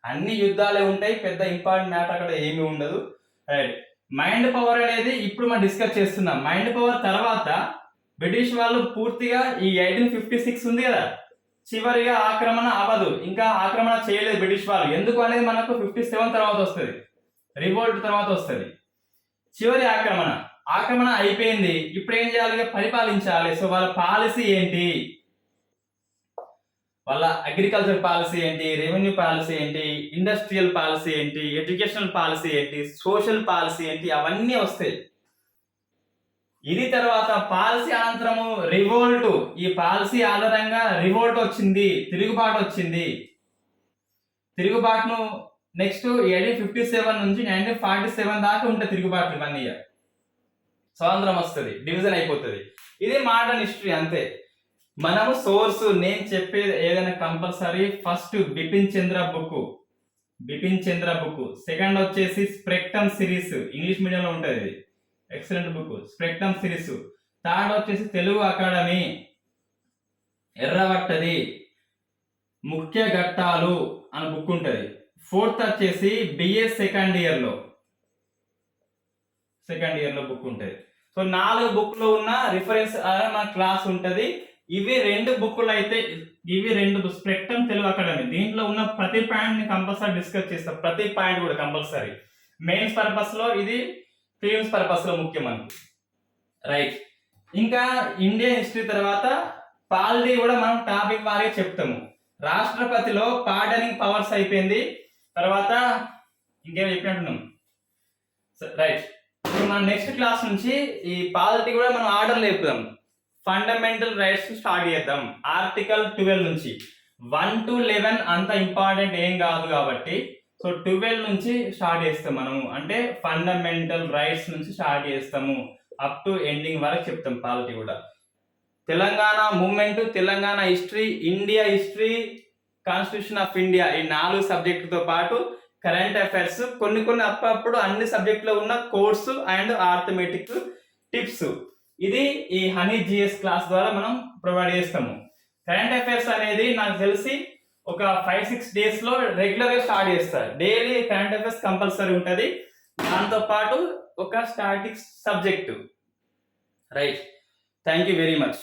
అన్ని యుద్ధాలే ఉంటాయి, పెద్ద ఇంపార్టెంట్ మ్యాటర్ అక్కడ ఏమీ ఉండదు. రైట్, మైండ్ పవర్ అనేది ఇప్పుడు మనం డిస్కస్ చేస్తున్నాం. మైండ్ పవర్ తర్వాత బ్రిటిష్ వాళ్ళు పూర్తిగా ఈ 1856 ఉంది కదా, చివరిగా ఆక్రమణ అవ్వదు, ఇంకా ఆక్రమణ చేయలేదు బ్రిటిష్ వాళ్ళు. ఎందుకు అనేది మనకు 57 తర్వాత వస్తుంది, రివోల్ట్ తర్వాత వస్తుంది. చివరి ఆక్రమణ అయిపోయింది. ఇప్పుడు ఏం చేయాలి? పరిపాలించాలి. సో వాళ్ళ పాలసీ ఏంటి, వాళ్ళ అగ్రికల్చర్ పాలసీ ఏంటి, రెవెన్యూ పాలసీ ఏంటి, ఇండస్ట్రియల్ పాలసీ ఏంటి, ఎడ్యుకేషనల్ పాలసీ ఏంటి, సోషల్ పాలసీ ఏంటి, అవన్నీ వస్తాయి. ఇది తర్వాత పాలసీ అనంతరము రివోల్ట్. ఈ పాలసీ ఆధారంగా రివోల్ట్ వచ్చింది, తిరుగుబాటు వచ్చింది. తిరుగుబాటును నెక్స్ట్ 1857 నుంచి 1947 దాకా ఉంటే తిరుగుబాటు 1 year. స్వాతంత్రం వస్తుంది, డివిజన్ అయిపోతుంది. ఇది మోడర్న్ హిస్టరీ అంతే. మనము సోర్స్ నేను చెప్పేది ఏదైనా కంపల్సరీ ఫస్ట్ బిపిన్ చంద్ర బుక్, సెకండ్ వచ్చేసి స్ప్రెక్టమ్ సిరీస్, ఇంగ్లీష్ మీడియంలో ఉంటుంది, ఇది ఎక్సలెంట్ బుక్ స్ప్రెక్టమ్ సిరీస్. థర్డ్ వచ్చేసి తెలుగు అకాడమీ ఎర్రవట్టది ముఖ్య ఘట్టాలు అని బుక్ ఉంటుంది. ఫోర్త్ వచ్చేసి బిఏ సెకండ్ ఇయర్ లో బుక్ ఉంటుంది. సో 4 బుక్లో ఉన్న రిఫరెన్స్ మన క్లాస్ ఉంటుంది. ఇవి 2 బుక్లు అయితే, ఇవి 2 స్ప్రెక్టమ్ తెలుగు అకాడమీ, దీంట్లో ఉన్న ప్రతి పాయింట్ ని కంపల్సరీ డిస్కస్ చేస్తాం. ప్రతి పాయింట్ కూడా కంపల్సరీ మెయిన్స్ పర్పస్ లో, ఇది ప్రిలిమ్స్ పర్పస్ లో ముఖ్యం మనకి. రైట్, ఇంకా ఇండియన్ హిస్టరీ తర్వాత పాలిటీ కూడా మనం టాపిక్ వారిగా చెప్తాము. రాష్ట్రపతిలో పార్డనింగ్ పవర్స్ అయిపోయింది. తర్వాత ఇంకేం చెప్పినట్టున్నాం. రైట్, ఇప్పుడు మనం నెక్స్ట్ క్లాస్ నుంచి ఈ పాలిటీ కూడా మనం ఆర్డర్ లేపుదాం. ఫండమెంటల్ రైట్స్ స్టార్ట్ చేద్దాం. ఆర్టికల్ 12 నుంచి 1 to 11 అంత ఇంపార్టెంట్ ఏం కాదు కాబట్టి, సో 12 నుంచి స్టార్ట్ చేస్తాం మనము. అంటే ఫండమెంటల్ రైట్స్ నుంచి స్టార్ట్ చేస్తాము, అప్ టు ఎండింగ్ వరకు చెప్తాం. పాలిటీ కూడా Telangana movement, Telangana history, India history, constitution of India, ఈ 4 సబ్జెక్టుతో పాటు కరెంట్ అఫైర్స్, కొన్ని అప్పుడప్పుడు అన్ని సబ్జెక్టులో ఉన్న కోర్సు అండ్ ఆర్థమెటిక్ టిప్స్. ఇది ఈ హనీ జిఎస్ క్లాస్ ద్వారా మనం ప్రొవైడ్ చేస్తాము. కరెంట్ అఫైర్స్ అనేది నాకు తెలిసి ఒక 5-6 days లో రెగ్యులర్ గా స్టార్ట్ చేస్తారు. డైలీ కరెంట్ అఫైర్స్ కంపల్సరీ ఉంటుంది, దాంతో పాటు ఒక statics subject. Right, thank you very much.